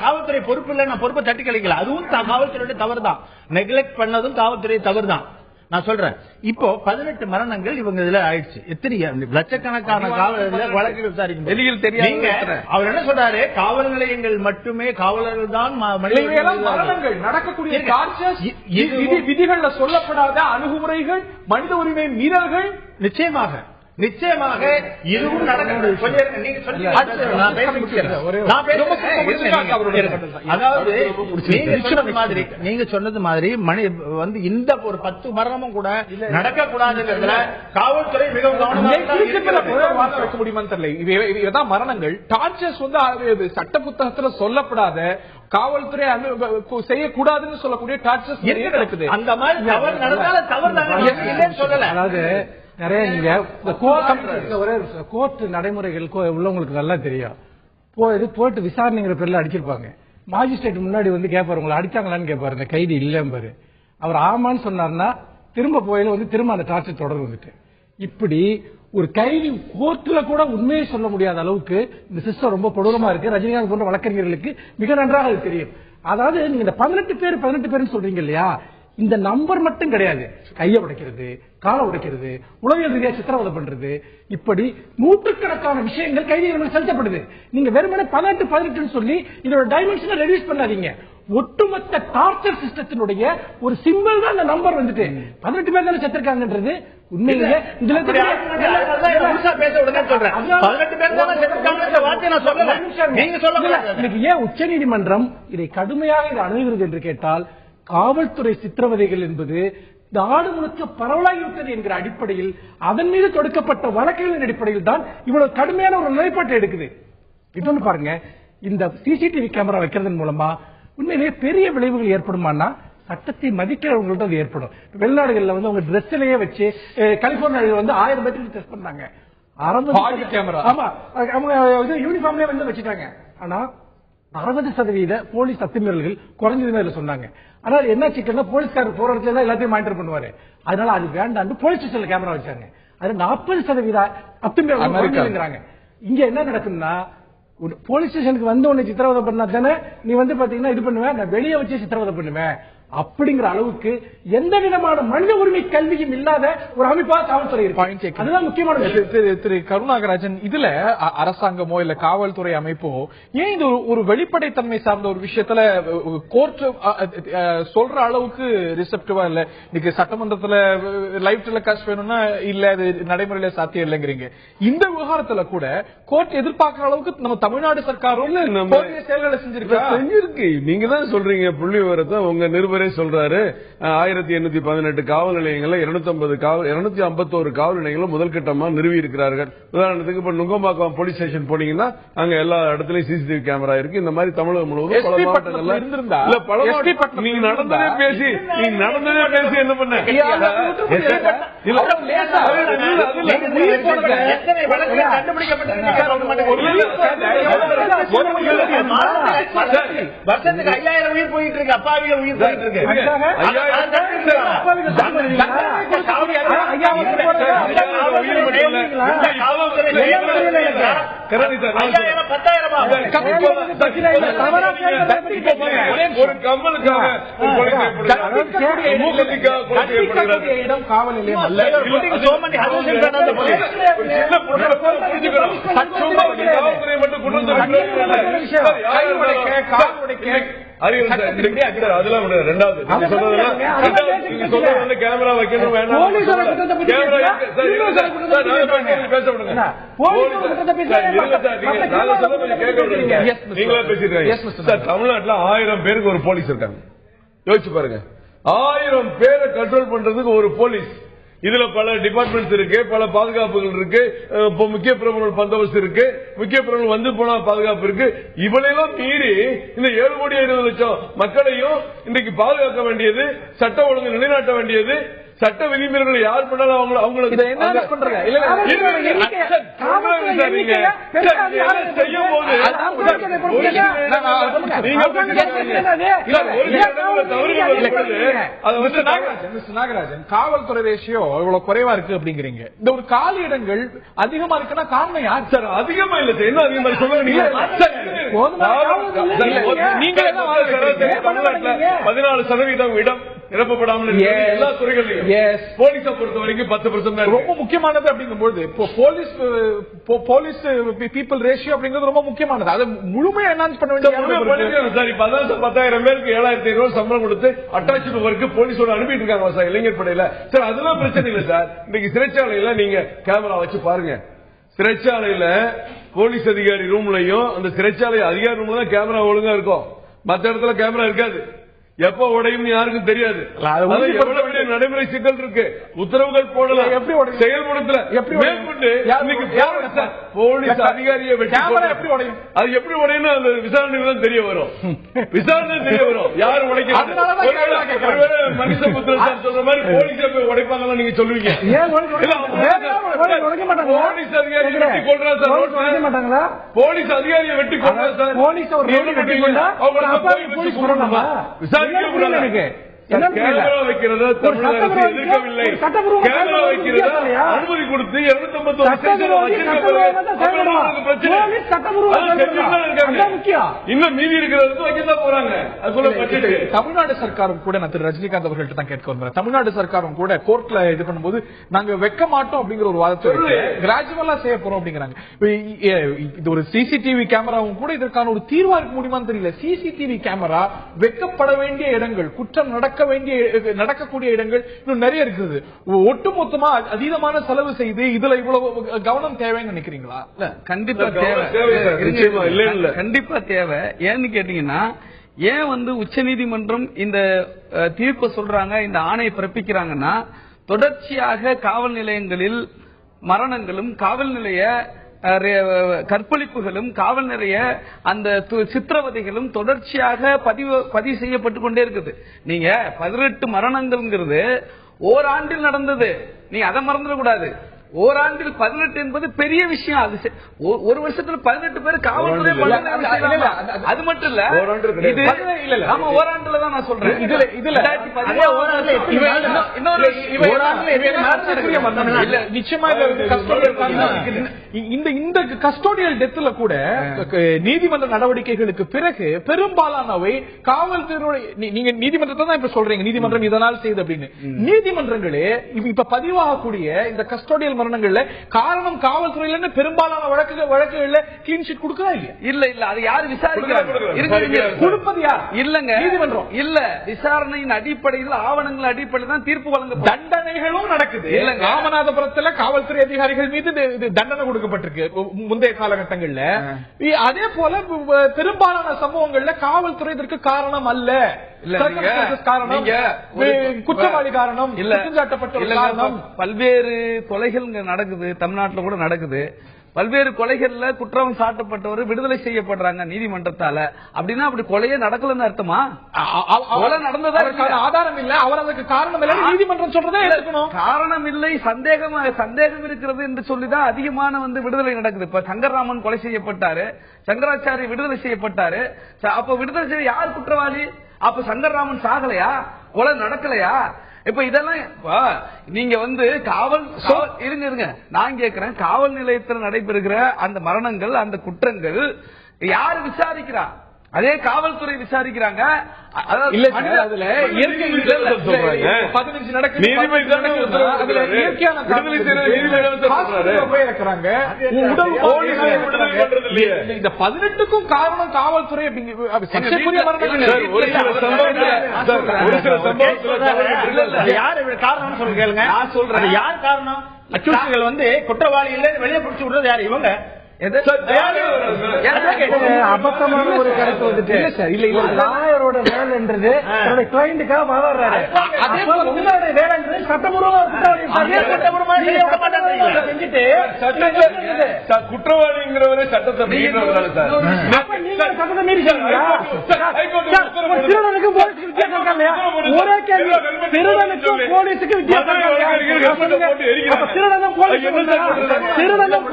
காவல்துறை பொறுப்பு இல்ல, நான் பொறுப்பை தட்டி கழிக்கல. அதுவும் காவல்துறையுடைய தவறு தான். நெக்லெக்ட் பண்ணதும் காவல்துறை தவறு தான். நான் சொல்றேன், இப்போ 18 மரணங்கள் இவங்க இதுல ஆயிடுச்சு. எத்தனை லட்சக்கணக்கான காவலர்கள் வழக்குகள் விசாரிக்கும் வெளியில் தெரியாத. அவர் என்ன சொல்றாரு? காவல் நிலையங்கள் மட்டுமே காவலர்கள் தான் மரணங்கள் நடக்கக்கூடிய விதிகள்ல சொல்லப்படாத அணுகுமுறைகள், மனித உரிமை மீறல்கள் நிச்சயமாக இதுவும் நடக்கிறது. அதாவது நீங்க சொன்னது மாதிரி வந்து இந்த ஒரு 10 மரணமும் கூட நடக்க கூடாதுங்கிறதுல காவல்துறை மிகவும் வைக்க முடியுமான்னு தெரியல. இதான் மரணங்கள். டார்ச்சர்ஸ் வந்து சட்ட புத்தகத்துல சொல்லப்படாத, காவல்துறை செய்யக்கூடாதுன்னு சொல்லக்கூடிய டார்ச்சர்ஸ் நடக்குது. அந்த மாதிரி தவறு சொல்லல. அதாவது நிறைய நீங்க கோர்ட் நடைமுறைகள் உள்ளவங்களுக்கு நல்லா தெரியும். போயிட்டு விசாரணைங்கிற பேர்ல அடிச்சிருப்பாங்க. மாஜிஸ்ட்ரேட் முன்னாடி வந்து கேட்பாரு, உங்களை அடிச்சாங்களான்னு கேட்பாரு. இந்த கைதி இல்லம்பாரு. அவர் ஆமான்னு சொன்னார்னா திரும்ப போயில வந்து திரும்ப அந்த டார்ச்சர் தொடர் வந்துட்டு, இப்படி ஒரு கைதி கோர்ட்ல கூட உண்மையை சொல்ல முடியாத அளவுக்கு இந்த சிஸ்டம் ரொம்ப கொடூரமா இருக்கு. ரஜினிகாந்த் போன்ற வழக்கறிஞர்களுக்கு மிக நன்றாக அது தெரியும். அதாவது நீங்க இந்த 18 பேர் சொல்றீங்க இல்லையா, இந்த நம்பர் மட்டும் கிடையாது. கையை உடைக்கிறது, காலை உடைக்கிறது, உளவியல் ரீதியாக சித்திரவதை பண்றது, இப்படி நூற்றுக்கணக்கான விஷயங்கள் கைதிகள் செலுத்தப்படுது. நீங்க வெறுமனே 18 சொல்லி இதோட டைமென்ஷனை ரெடியூஸ் பண்ணாதீங்க. ஒட்டுமொத்த டார்ச்சர் சிஸ்டத்தினுடைய ஒரு சிம்பிள் தான் இந்த நம்பர் வந்துட்டு 18 பேர் தானே செத்துருக்காங்கன்றது உண்மையிலேயே. ஏன் உச்ச நீதிமன்றம் இதை கடுமையாக அணுகுகிறது என்று கேட்டால், காவல்துறை சித்திரவதைகள் என்பது நாடு முழுக்க பரவலாகிவிட்டது என்கிற அடிப்படையில், அதன் மீது தொடுக்கப்பட்ட வழக்குகளின் அடிப்படையில் தான் இவ்வளவு கடுமையான ஒரு நிலைப்பாட்டை எடுக்குது. இன்னொன்னு பாருங்க, இந்த சிசிடிவி கேமரா வைக்கிறதன் மூலமா உண்மையிலேயே பெரிய விளைவுகள் ஏற்படுமானா சட்டத்தை மதிக்கிறவங்கள்ட்ட அது ஏற்படும். வெளிநாடுகள்ல வந்து அவங்க டிரெஸ்லயே வச்சு, கலிபோர்னியாவில் வந்து 1000 பேருக்கு டெஸ்ட் பண்ணாங்க. ஆமா, அவங்க யூனிஃபார்ம்லயே வந்து வச்சுட்டாங்க. ஆனா 60% போலீஸ் அத்துமீறல்கள் குறைஞ்சதுன்னு சொன்னாங்க. ஆனால் என்ன சிக்கல்னா போலீஸ்காரர் போற இடத்துல தான் எல்லாத்தையும் மானிட்டர் பண்ணுவாரு. அதனால அது வேண்டாம் போலீஸ் ஸ்டேஷன்ல கேமரா வச்சாங்க. அது 40% அத்துமீறல்ங்கிறாங்க. இங்க என்ன நடக்குதுன்னா போலீஸ் ஸ்டேஷனுக்கு வந்து உன்னை சித்திரவதை பண்ணா தானே நீ வந்து பாத்தீங்கன்னா இது பண்ணுவேன், நான் வெளியே வச்சு சித்திரவதை பண்ணுவேன் அப்படிங்கிற அளவுக்கு எந்த விதமான மனித உரிமை கல்வியும் இல்லாத ஒரு அமைப்பா காவல்துறை இருக்கு. அதுதான் முக்கியமான திரு கருணாகராஜன், இதுல அரசாங்கமோ இல்ல காவல்துறை அமைப்போ ஏன் இது ஒரு வெளிப்படைத்தன்மை சார்ந்த ஒரு விஷயத்துல கோர்ட் சொல்ற அளவுக்கு ரிசெப்டிவா இல்ல? இன்னைக்கு சட்டமன்றத்துல லைவ் டெலிகாஸ்ட் வேணும்னா இல்ல, அது நடைமுறையில சாத்தியம் இல்லைங்கிறீங்க. இந்த விவகாரத்துல கூட கோர்ட் எதிர்பார்க்கிற அளவுக்கு நம்ம தமிழ்நாடு சர்க்காரும் செயல்களை செஞ்சிருக்கு. நீங்க தான் சொல்றீங்க புள்ளி விவரத்தை உங்க நிருபர் சொல்றாரு. 1818 காவல் நிலையங்கள்ல 251 காவல் நிலையங்களும் முதல் கட்டமா நிறுவி இருக்கிறார்கள். உதாரணத்துக்கு இப்ப நுங்கம்பாக்கம் போலீஸ் ஸ்டேஷன் போனீங்கன்னா அங்க எல்லா இடத்துலயும் சிசிடிவி கேமரா இருக்கு. இந்த மாதிரி தமிழகம் முழுவதும் பல மாவட்டங்கள்ல நீங்க நடந்ததே பேசி என்ன பண்ண வருஷத்துக்கு 5000 உயிர் போயிட்டு இருக்கு, அப்பாவிய உயிர் போயிட்டு இருக்கு. ஒரு கம்மலுக்காக இடம் காவல் நிலையம் அல்ல. கேமரா வைக்கணும் வேண்டாம். தமிழ்நாட்டுல 1000 பேருக்கு ஒரு போலீஸ் இருக்காங்க. யோசிச்சு பாருங்க, 1000 பேரை கண்ட்ரோல் பண்றதுக்கு ஒரு போலீஸ். இதுல பல டிபார்ட்மெண்ட்ஸ் இருக்கு, பல பாதுகாப்புகள் இருக்கு, முக்கிய பிரமுகர்கள் பந்தோபஸ்து இருக்கு, முக்கிய பிரமுகர்கள் வந்து போனா பாதுகாப்பு இருக்கு. இவளையெல்லாம் மீறி இந்த 7,20,00,000 மக்களையும் இன்றைக்கு பாதுகாக்க வேண்டியது, சட்ட ஒழுங்கு நிலைநாட்ட வேண்டியது, சட்ட விதிமுறைகளை யார் பண்ணாலும் அவங்களுக்கு செய்யும் போது நாகராஜன், காவல்துறை ரேஷியோ இவ்வளவு குறைவா இருக்கு அப்படிங்கிறீங்க. இந்த ஒரு காலி இடங்கள் அதிகமா இருக்குன்னா காரணம் யார் சார்? அதிகமா இல்ல சார், என்ன அதிகமா சொல்லுங்க. நீங்க 14% இடம் நிரப்பப்படாமல் எல்லா துறைகளிலும் போலீஸை பொறுத்த வரைக்கும் 10% ரொம்ப முக்கியமானது. அப்படிங்கும்போது போலீஸ் பீப்புள் ரேஷியோ அப்படிங்கிறது ரொம்ப முக்கியமானது. அதை முழுமையா என்ஹான்ஸ் பண்ண வேண்டிய சார். இப்ப 10,000 பேருக்கு 7,500 சம்பளம் கொடுத்து அட்டாச் ஒர்க்கு போலீஸோட அனுப்பிட்டு இருக்காங்க சார் இளைஞர் படையில. சார் அதெல்லாம் பிரச்சனை இல்லை சார். இன்னைக்கு சிறைச்சாலையில நீங்க கேமரா வச்சு பாருங்க. சிறைச்சாலையில போலீஸ் அதிகாரி ரூம்லயும் அந்த சிறைச்சாலை அதிகாரி ரூம்ல தான் கேமரா ஒழுங்கா இருக்கும். மற்ற இடத்துல கேமரா இருக்காது. எப்ப உடையும் யாருக்கும் தெரியாது. நடைமுறை சிக்கல் இருக்கு. உத்தரவுகள் போடல, செயல்படுத்தல. போலீஸ் அதிகாரியை எப்படி உடையும்? அது எப்படி உடையும் அந்த விசாரணை தான் தெரிய வரும். விசாரணை தெரிய வரும் யாரு உடைக்க. மனுஷ புத்திரன் சொல்ற மாதிரி போலீஸ் போய் உடைப்பாங்க நீங்க சொல்லுவீங்க. போலீஸ் அதிகாரியை வெட்டி கொள்றா சார். போலீஸ் அதிகாரியை வெட்டி கொள்றா சார். விசாரணை கேமரா வைக்கிறத தமிழக அரசு எதிர்க்கவில்லை. கேமரா வைக்கிறத அனுமதி கொடுத்து 250 இன்னும் மீதி இருக்கிறது வைக்கத்தான் போறாங்க. தமிழ்நாடு சர்க்காரும் கூட நான் திரு ரஜினிகாந்த் அவர்கள்ட்ட தான் கேட்க வந்தேன். தமிழ்நாடு சர்க்காரும் கூட கோர்ட்ல இது பண்ணும்போது நாங்க வைக்க மாட்டோம் அப்படிங்கிற ஒரு வாதத்தை கிராஜுவலா செய்ய போறோம் அப்படிங்கிறாங்க. இது ஒரு சிசிடிவி கேமராவும் கூட இதற்கான ஒரு தீர்வா இருக்க முடியுமான்னு தெரியல. சிசிடிவி கேமரா வைக்கப்பட வேண்டிய இடங்கள், குற்றம் நடக்கக்கூடிய இடங்கள் இன்னும் நிறைய இருக்குது. ஒட்டுமொத்தமா அதீதமான செலவு செய்து இதுல இவ்வளவு கவனம் தேவைன்னு நினைக்கிறீங்களா? கண்டிப்பா தேவை, கண்டிப்பா தேவை. ஏன்னு கேட்டீங்கன்னா, ஏன் உச்சநீதிமன்றம் இந்த தீர்ப்பு சொல்றாங்க, இந்த ஆணையை பிறப்பிக்கிறாங்கன்னா, தொடர்ச்சியாக காவல் நிலையங்களில் மரணங்களும் காவல் நிலைய கற்பழிப்புகளும் காவல் நிலைய அந்த சித்திரவதைகளும் தொடர்ச்சியாக பதிவு செய்யப்பட்டு கொண்டே இருக்குது. நீங்க 18 மரணங்கள்ங்கிறது ஓராண்டில் நடந்தது, நீங்க அதை மறந்துடக்கூடாது. ஓராண்டில் 18 என்பது பெரிய விஷயம். அது ஒரு வருஷத்துல 18 பேர் காவல்துறை அது மட்டும் இல்ல. ஆமா, ஓராண்டுல தான் நான் சொல்றேன். நிச்சயமா இந்த கஸ்டோடியல் டெத்ல கூட நீதிமன்ற நடவடிக்கைகளுக்கு பிறகு பெரும்பாலானவை காவல்துறை. நீங்க நீதிமன்றத்தை தான் இப்ப சொல்றீங்க, நீதிமன்றம் இதனால் செய்து அப்படின்னு. நீதிமன்றங்களே இப்ப பதிவாகக்கூடிய இந்த கஸ்டோடியல் மரணங்கள்ல காரணம் காவல்துறையில பெரும்பாலான வழக்குகள்ல கிளீன் ஷீட் கொடுக்கறா இல்லையா? இல்ல அது யாரு விசாரிக்கிறாங்க? கொடுப்பது யார்? இல்லங்க, நீதிமன்றம் இல்ல. விசாரணையின் அடிப்படையில் ஆவணங்கள் அடிப்படையில் தான் தீர்ப்பு வழங்க. தண்டனைகளும் நடக்குது. ராமநாதபுரத்துல காவல்துறை அதிகாரிகள் மீது தண்டனை கொடுக்கப்பட்டிருக்கு முந்தைய காலகட்டங்கள்ல. அதே போல பெரும்பாலான சம்பவங்கள்ல காவல்துறை இதற்கு காரணம் அல்ல, குற்றவாளி காரணம், காரணம். பல்வேறு கொலைகள் நடக்குது, தமிழ்நாட்டில் கூட நடக்குது. பல்வேறு கொலைகள்ல குற்றம் சாட்டப்பட்டவர் விடுதலை செய்யப்படுறாங்க நீதிமன்றத்தால. அப்படின்னா அப்படி கொலையே நடக்கலன்னு அர்த்தமா? கொலை நடந்ததா ஆதாரம் இல்ல, அவர் அதுக்கு காரணம் இல்ல, நீதிமன்றம் சொல்றதே எடுக்கணும். காரணம் இல்லை, சந்தேகம் இருக்கிறது என்று சொல்லிதான் அதிகமான விடுதலை நடக்குது. இப்ப சங்கர்ராமன் கொலை செய்யப்பட்டாரு, சங்கராச்சாரி விடுதலை செய்யப்பட்டாரு. அப்ப விடுதலை செய்ய யார் குற்றவாளி? அப்ப சங்கர்ராமன் சாகலையா? கொலை நடக்கலையா? இப்ப இதெல்லாம் நீங்க காவல் இருங்க நான் கேட்கிறேன், காவல் நிலையத்தில் நடைபெறுகிற அந்த மரணங்கள், அந்த குற்றங்கள் யாரு விசாரிக்கிறா? அதே காவல்துறை விசாரிக்கிறாங்க. இந்த 18க்கும் காரணம் காவல்துறை. காரணம் சொல்லுங்க, கேளுங்க. நான் சொல்றேன் யார் காரணம். அச்சுறுத்தல்கள் குற்றவாளிகள் வெளியே பிடிச்சு விடுறது யாரு? இவங்க அபத்தமான ஒரு கருத்து வந்துட்டு லாயரோட வேலைன்றது கிளைண்டுக்காக வாதாடுறாரு. அதே போல உங்களுடைய வேலைன்றது செஞ்சுட்டு குற்றவாளிங்கிறவரே சட்டத்தை சட்டத்தை மீறி திருடனுக்கும் போலீஸுக்கு வித்தியாசம் இருக்கா இல்லையா? ஒரே கேள்வி, திருடனுக்கும் போலீஸுக்கு வித்தியாசம் திருடனும்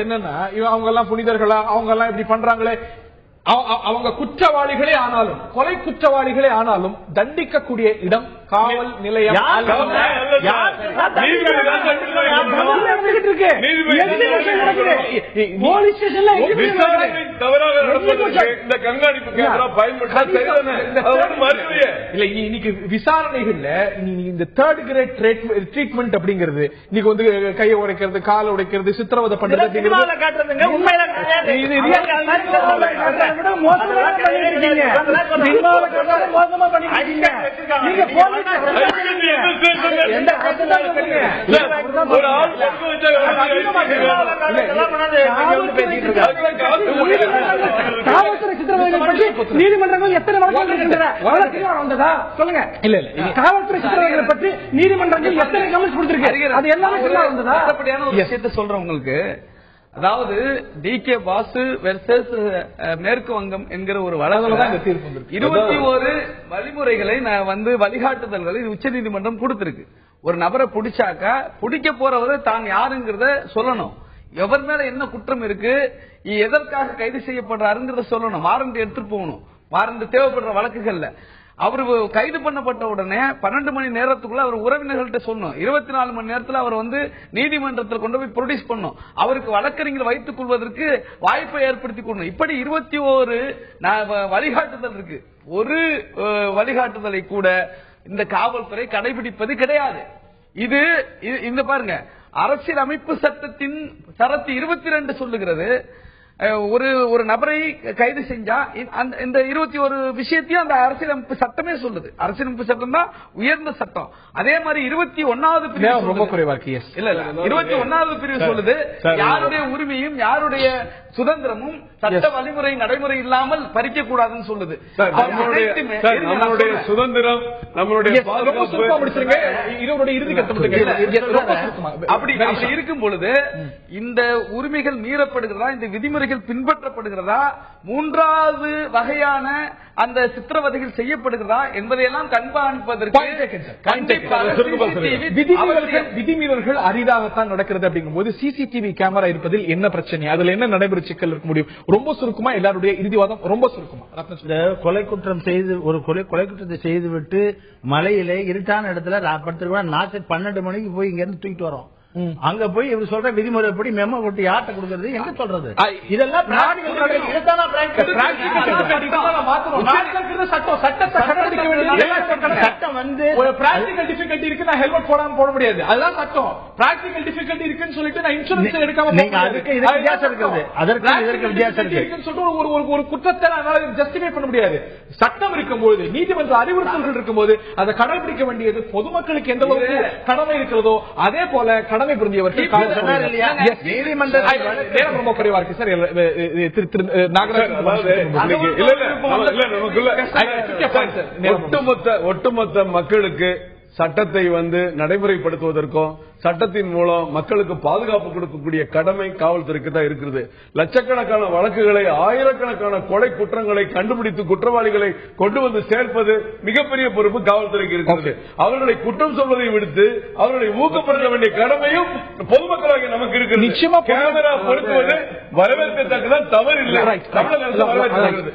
என்னன்னா அவங்க எல்லாம் புனிதர்களா, அவங்க எல்லாம் இப்படி பண்றாங்களே, அவங்க குற்றவாளிகளே ஆனாலும், கொலை குற்றவாளிகளே ஆனாலும் தண்டிக்கக்கூடிய இடம் காவல் நிலையம். இன்னைக்கு விசாரணைகள்ல இந்த தேர்ட் கிரேட் ட்ரீட்மெண்ட் அப்படிங்கிறது இன்னைக்கு கையை உடைக்கிறது, காலை உடைக்கிறது, சித்திரவதை பண்றது நீதிமன்றங்கள் எத்தனை வந்ததா சொல்லுங்க. இல்ல இல்ல, காவல்துறை சித்திரவதைகளை பற்றி நீதிமன்றங்கள் எத்தனை கவனிச்சு கொடுத்திருக்கு? அது எல்லாமே வந்ததா? விஷயத்தை சொல்றவங்களுக்கு, அதாவது டி.கே. பாசு வெர்சஸ் மேற்கு வங்கம் என்கிற ஒரு வழக்குல 21 வழிமுறைகளை வழிகாட்டுதல்களை உச்சநீதிமன்றம் கொடுத்திருக்கு. ஒரு நபரை பிடிச்சாக்கா பிடிக்க போறவரை தான் யாருங்கிறத சொல்லணும், எவர் மேல என்ன குற்றம் இருக்கு, எதற்காக கைது செய்யப்படுறாருங்கிறத சொல்லணும், வாரண்ட் எடுத்துட்டு போகணும். வாரண்ட் தேவைப்படுற வழக்குகள்ல அவரு கைது பண்ணப்பட்ட உடனே 12 மணி நேரத்துக்குள்ள அவர் உறவினர்கள்ட்ட சொன்னோம். 24 மணி நேரத்தில் அவர் நீதிமன்றத்தில் கொண்டு போய் ப்ரொடியூஸ் பண்ணணும். அவருக்கு வழக்கறிஞர் வைத்துக் கொள்வதற்கு வாய்ப்பை ஏற்படுத்திக் கொள்ளணும். இப்படி 21 வழிகாட்டுதல் இருக்கு. ஒரு வழிகாட்டுதலை கூட இந்த காவல்துறை கடைபிடிப்பது கிடையாது. இது இந்த பாருங்க, அரசியல் அமைப்பு சட்டத்தின் சரத்து 22 சொல்லுகிறது, ஒரு நபரை கைது செஞ்சா இந்த 21 விஷயத்தையும் அந்த அரசியலமைப்பு சட்டமே சொல்லுது. அரசியலமைப்பு சட்டம் தான் உயர்ந்த சட்டம். அதே மாதிரி 21வது பிரிவு ரொம்ப குறைவா இல்ல 21வது பிரிவு சொல்லுது, யாருடைய உரிமையும் யாருடைய சுதந்திரமும் சட்ட வழிமுறை நடைமுறை இல்லாமல் பறிக்க கூடாதுன்னு சொல்லுது. நம்மளுடைய சுதந்திரம், நம்மளுடைய அப்படி இருக்கும் பொழுது இந்த உரிமைகள் மீறப்படுகிறதா, இந்த விதிமுறை விதிமுறைகள் பின்பற்றப்படுகிறதா, மூன்றாவது வகையான அந்த சித்திரவதைகள் செய்யப்படுகிறதா என்பதையெல்லாம் கண்காணிப்பதற்கு விதிமீறல்கள் அரிதாகத்தான் நடக்கிறது. அப்படிங்கும் போது சிசிடிவி கேமரா இருப்பதில் என்ன பிரச்சனை, அதுல என்ன நடைமுறை சிக்கல் இருக்க முடியும்? ரொம்ப சுருக்கமா எல்லாருடைய இறுதிவாதம் ரொம்ப சுருக்கமா. கொலை குற்றம் செய்து ஒரு கொலை குற்றத்தை செய்துவிட்டு மலையிலே இருட்டான இடத்துல நாட்டு 12 மணிக்கு போய் இங்க இருந்து தூக்கிட்டு வரோம். அங்க போய் இவர் சொல்ற விதிமுறைப்படி மெமோ கொட்டி யார்ட்ட கொடுக்கறது, எங்க சொல்றது? இதெல்லாம் சட்டம் வந்து பிராக்டிகல் டிஃபிகல்ட்டி இருக்கு, நான் ஹெல்மெட் போடாம போட முடியாது, அதுதான் சட்டம். பிராக்டிகல் டிஃபிகல்ட்டி இருக்குன்னு சொல்லிட்டு நான் இன்சூரன்ஸ் எடுக்காம அதுக்கு வித்தியாசம் இருக்குது. அதற்கு வித்தியாசம் இருக்குன்னு சொல்லிட்டு ஒரு குற்றத்தை ஜஸ்டிஃபை பண்ண முடியாது. சட்டம் இருக்கும்போது, நீதிமன்ற அறிவுறுத்தல்கள் இருக்கும்போது அதை கடைபிடிக்க வேண்டியது பொதுமக்களுக்கு எந்த அளவுக்கு கடமை இருக்கிறதோ அதே போல கடமை புரிந்தியவர்கள் ரொம்ப குறைவா இருக்கு சார். ஒட்டுமொத்த மக்களுக்கு சட்டத்தை நடைமுறைப்படுத்துவதற்கும் சட்டத்தின் மூலம் மக்களுக்கு பாதுகாப்பு கொடுக்கக்கூடிய கடமை காவல்துறைக்கு தான் இருக்கிறது. லட்சக்கணக்கான வழக்குகளை, ஆயிரக்கணக்கான கொலை குற்றங்களை கண்டுபிடித்து குற்றவாளிகளை கொண்டு வந்து சேர்ப்பது மிகப்பெரிய பொறுப்பு காவல்துறைக்கு இருக்கிறது. அவர்களை குற்றம் சொல்வதை விடுத்து அவர்களை ஊக்கப்படுத்த வேண்டிய கடமையும் பொதுமக்களாக நமக்கு இருக்கிறது. நிச்சயமா கேமரா பொருத்துவது வரவேற்கத்தக்கதான், தவறு இல்லை.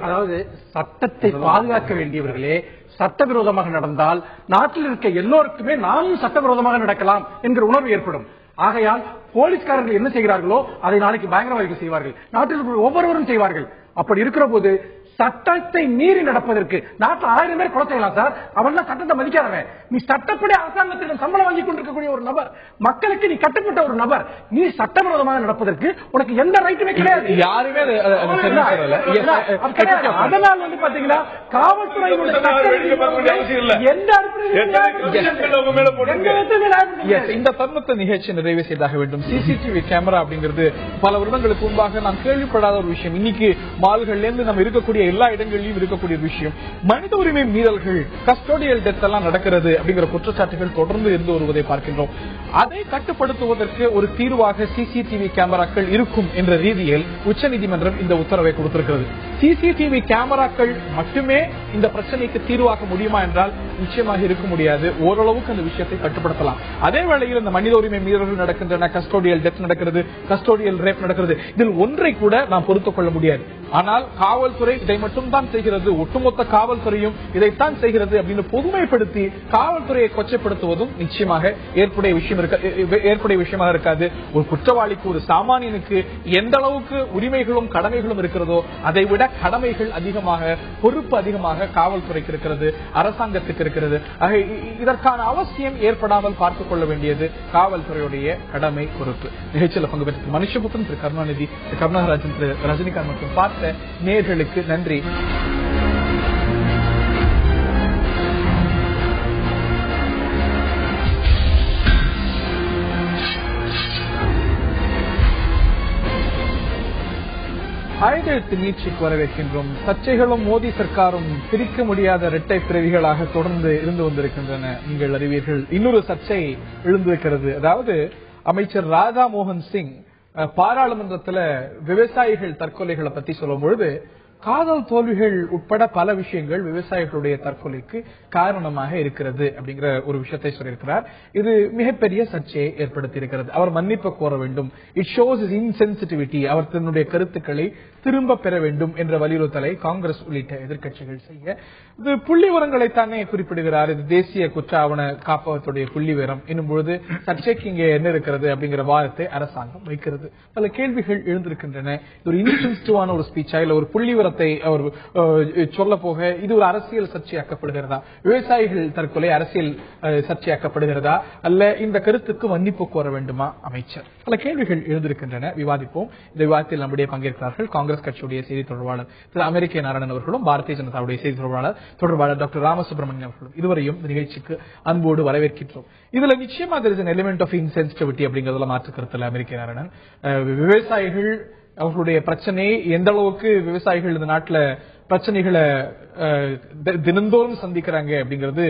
அதாவது சட்டத்தை பாதுகாக்க வேண்டியவர்களே சட்டவிரோதமாக நடந்தால் நாட்டில் இருக்க எல்லோருக்குமே நாமும் சட்டவிரோதமாக நடக்கலாம் என்கிற உணர்வு ஏற்படும். ஆகையால் போலீஸ்காரர்கள் என்ன செய்கிறார்களோ அதை நாளைக்கு பயங்கரவாதிகள் செய்வார்கள், நாட்டில் ஒவ்வொருவரும் செய்வார்கள். அப்படி இருக்கிற போது சட்டத்தை மீறி நடப்பதற்கு நாட்டில் 1000 பேர் கொலை செய்யலாம் சார், அவன் சட்டத்தை மதிக்காதவன். நீ சட்டப்படி அரசாங்கத்திடம் சம்பளம் வாங்கி கொண்டிருக்கக்கூடிய ஒரு நபர், மக்களுக்கு நீ கட்டுப்பட்ட ஒரு நபர், நீ சட்டவிரோதமாக நடப்பதற்கு உனக்கு எந்த ரைட்டுமே கிடையாது. யாருமே அதனால் பாத்தீங்கன்னா காவல்துறை இந்த தருணத்தை நிகழ்ச்சி நிறைவு செய்தாக வேண்டும். சிசிடிவி கேமரா அப்படிங்கிறது பல வருடங்களுக்கு முன்பாக நாம் கேள்விப்படாத ஒரு விஷயம். இன்னைக்கு மால்கள்ல இருந்து நம்ம இருக்கக்கூடிய எல்லா இடங்களிலும் இருக்கக்கூடிய விஷயம். மனித உரிமை மீறல்கள், கஸ்டோடியல் டெத் எல்லாம் நடக்கிறது அப்படிங்கிற குற்றச்சாட்டுகள் தொடர்ந்து இருந்து வருவதை பார்க்கின்றோம். அதை கட்டுப்படுத்துவதற்கு ஒரு தீர்வாக சிசிடிவி கேமராக்கள் இருக்கும் என்ற ரீதியில் உச்சநீதிமன்றம் இந்த உத்தரவை கொடுத்திருக்கிறது. சிசிடிவி கேமராக்கள் மட்டுமே இந்த பிரச்சனைக்கு தீர்வாக முடியுமா என்றால் நிச்சயமாக இருக்க முடியாது. ஓரளவுக்கு அந்த விஷயத்தை கட்டுப்படுத்தலாம். அதே வேளையில் இந்த மனித உரிமை மீறல்கள் நடக்கின்றன, கஸ்டோடியல் டெத் நடக்கிறது, கஸ்டோடியல் ரேப் நடக்கிறது. இதில் ஒன்றை கூட நாம் பொறுத்துக் கொள்ள முடியாது. ஆனால் காவல்துறை இதை மட்டும் தான் செய்கிறது, ஒட்டுமொத்த காவல்துறையும் இதைத்தான் செய்கிறது அப்படின்னு பொதுமைப்படுத்தி காவல்துறையை கொச்சைப்படுத்துவதும் நிச்சயமாக ஏற்புடைய விஷயமாக இருக்காது. ஒரு குற்றவாளிக்கு, ஒரு சாமானியனுக்கு எந்த அளவுக்கு உரிமைகளும் கடமைகளும் இருக்கிறதோ அதை விட கடமைகள் அதிகமாக, பொறுப்பு அதிகமாக காவல்துறைக்கு இருக்கிறது, அரசாங்கத்துக்கு இருக்கிறது. இதற்கான அவசியம் ஏற்படாமல் பார்த்துக் கொள்ள வேண்டியது காவல்துறையுடைய கடமை, பொறுப்பு. நிகழ்ச்சியில் பங்கு பெற்ற மனுஷபுத்திரன், திரு கருணாநிதி, திரு கருணாகராஜன், திரு ரஜினிகாந்த் மற்றும் பார்த்த நேயர்களுக்கு நன்றி. ஆயுதெழுத்து நீட்சிக்கு வரவேற்கின்றோம். சர்ச்சைகளும் மோடி சர்க்காரும் பிரிக்க முடியாத இரட்டை பிறவிகளாக தொடர்ந்து இருந்து வந்திருக்கின்றன. நீங்கள் அறிவீர்கள், இன்னொரு சர்ச்சை எழுந்திருக்கிறது. அதாவது அமைச்சர் ராதா மோகன் சிங் பாராளுமன்றத்தில் விவசாயிகள் தற்கொலைகளை பத்தி சொல்லும் பொழுது காதல் தோல்விகள் உட்பட பல விஷயங்கள் விவசாயிகளுடைய தற்கொலைக்கு காரணமாக இருக்கிறது அப்படிங்கிற ஒரு விஷயத்தை சொல்லியிருக்கிறார். இது மிகப்பெரிய சர்ச்சையை ஏற்படுத்தி இருக்கிறது. அவர் மன்னிப்பு கோர வேண்டும், இட் ஷோஸ் இஸ் இன்சென்சிட்டிவிட்டி, அவர் தன்னுடைய கருத்துக்களை திரும்ப பெற வேண்டும் என்ற வலியுறுத்தலை காங்கிரஸ் உள்ளிட்ட எதிர்க்கட்சிகள் செய்ய, இது புள்ளி விவரங்களைத்தானே குறிப்பிடுகிறார். இது தேசிய குற்ற ஆவண காப்பகத்துடைய புள்ளி விவரம் என்னும்பொழுது சர்ச்சைக்கு இங்கே என்ன இருக்கிறது அப்படிங்கிற வாதத்தை அரசாங்கம் வைக்கிறது. பல கேள்விகள் எழுந்திருக்கின்றன. இது ஒரு இன்சென்சிட்டிவான ஒரு ஸ்பீச்சா, இல்ல ஒரு புள்ளி அவர் சொல்ல போக இது ஒரு அரசியல் சர்ச்சையாக்கப்படுகிறதா, விவசாயிகள் தற்கொலை அரசியல் சர்ச்சையாக்கப்படுகிறதா, அல்ல இந்த கருத்துக்கு மன்னிப்பு கோர வேண்டுமா அமைச்சர்? பல கேள்விகள் எழுந்திருக்கின்றன. விவாதிப்போம். இந்த விவாதத்தில் நம்முடைய பங்கேற்கிறார்கள் காங்கிரஸ் கட்சியுடைய செய்தி தொடர்பாளர் திரு அமெரிக்க நாராயணன் அவர்களும், பாரதிய ஜனதாவுடைய செய்தி தொடர்பாளர் டாக்டர் ராமசுப்ரமணியன் அவர்களும். இதுவரையும் இந்த நிகழ்ச்சிக்கு அன்போடு வரவேற்கின்றோம். இதுல நிச்சயமா there is an element of insensitivity அப்படிங்கறதுல மாற்று கருத்துல அமெரிக்க நாராயணன், விவசாயிகள் அவர்களுடைய பிரச்சனை எந்த அளவுக்கு விவசாயிகள் இந்த நாட்டில் பிரச்சனைகளை தினந்தோறும் சந்திக்கிறாங்க அப்படிங்கிறது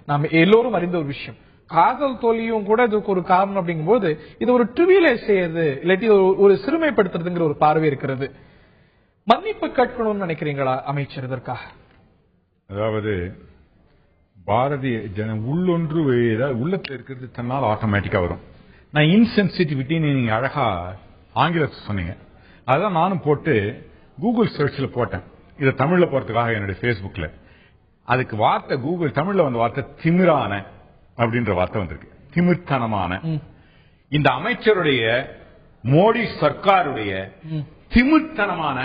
நாம் எல்லோரும் அறிந்த ஒரு விஷயம். காதல் தோல்வியும் கூட இதுக்கு ஒரு காரணம் அப்படிங்கும்போது இது ஒரு ட்ரிவியலைஸ் செய்யுது, இல்லாட்டி ஒரு சிறுமைப்படுத்துறதுங்கிற ஒரு பார்வை இருக்கிறது. மன்னிப்பு கேட்கணும்னு நினைக்கிறீங்களா அமைச்சர் இதற்காக? அதாவது பாரதிய ஜன உள்ளொன்று உள்ளத்துல இருக்கிறது தன்னால் ஆட்டோமேட்டிக்கா வரும். நான் இன்சென்சிட்டிவிட்டின்னு நீங்க அழகா ஆங்கிலத்தில் சொன்னீங்க, அதான் நானும் போட்டு கூகுள் சர்ச்ல போட்டேன். இதை தமிழ்ல போறதுக்காக என்னுடைய பேஸ்புக்ல. அதுக்கு வார்த்தை கூகுள் தமிழ்ல வந்த வார்த்தை திமிரான அப்படின்ற வார்த்தை வந்திருக்கு. திமிர்த்தனமான. இந்த அமைச்சருடைய மோடி சர்க்காருடைய திமிர்த்தனமான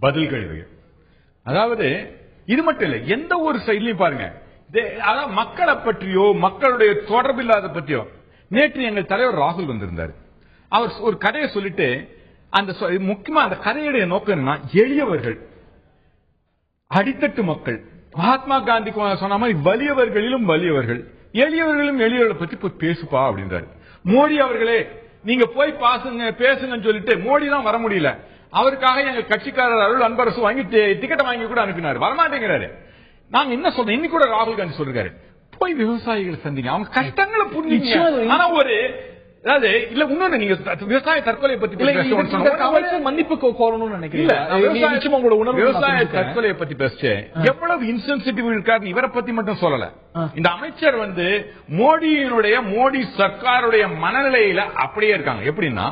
பதில்கள் இது. அதாவது இது மட்டும் இல்ல, எந்த ஒரு சைட்லயும் பாருங்க, அதாவது மக்களை பற்றியோ மக்களுடைய தொடர்பு இல்லாத பற்றியோ. நேற்று எங்கள் தலைவர் ராகுல் வந்திருந்தார். அவர் ஒரு கதையை சொல்லிட்டு, அந்த முக்கியமா அந்த கதையுடைய நோக்கம் என்னன்னா, எளியவர்கள், அடித்தட்டு மக்கள், மகாத்மா காந்தி சொன்ன மாதிரி வலியவர்களிலும் வலியவர்கள், எளியவர்களும் எளியவர்களை பத்தி போய் பேசுப்பா அப்படின்றாரு. மோடி அவர்களே நீங்க போய் பேசுங்கன்னு சொல்லிட்டு மோடி தான் வர முடியல. அவருக்காக எங்க கட்சிக்காரர் அருள் அன்பரசு வாங்கி டிக்கெட்டை வாங்கி கூட அனுப்பினார், வரமாட்டேங்கிறாரு. நாங்க என்ன சொல்றோம், இன்னைக்கு கூட ராகுல் காந்தி சொல்றாரு, போய் விவசாயிகள் சந்திங்க, அவங்க கஷ்டங்களை புரிஞ்சுங்க. ஆனா ஒரு அதாவது இல்ல இன்னொன்னு, நீங்க விவசாய தற்கொலை பத்தி மன்னிப்பு கோரணும்னு நினைக்கிறீங்க? விவசாய தற்கொலையை பத்தி பேச எவ்வளவு இன்சென்சிட்டிவ் இருக்காரு இவரை பத்தி மட்டும் சொல்லல. இந்த அமைச்சர் மோடி சர்க்காருடைய மனநிலையில அப்படியே இருக்காங்க. எப்படின்னா,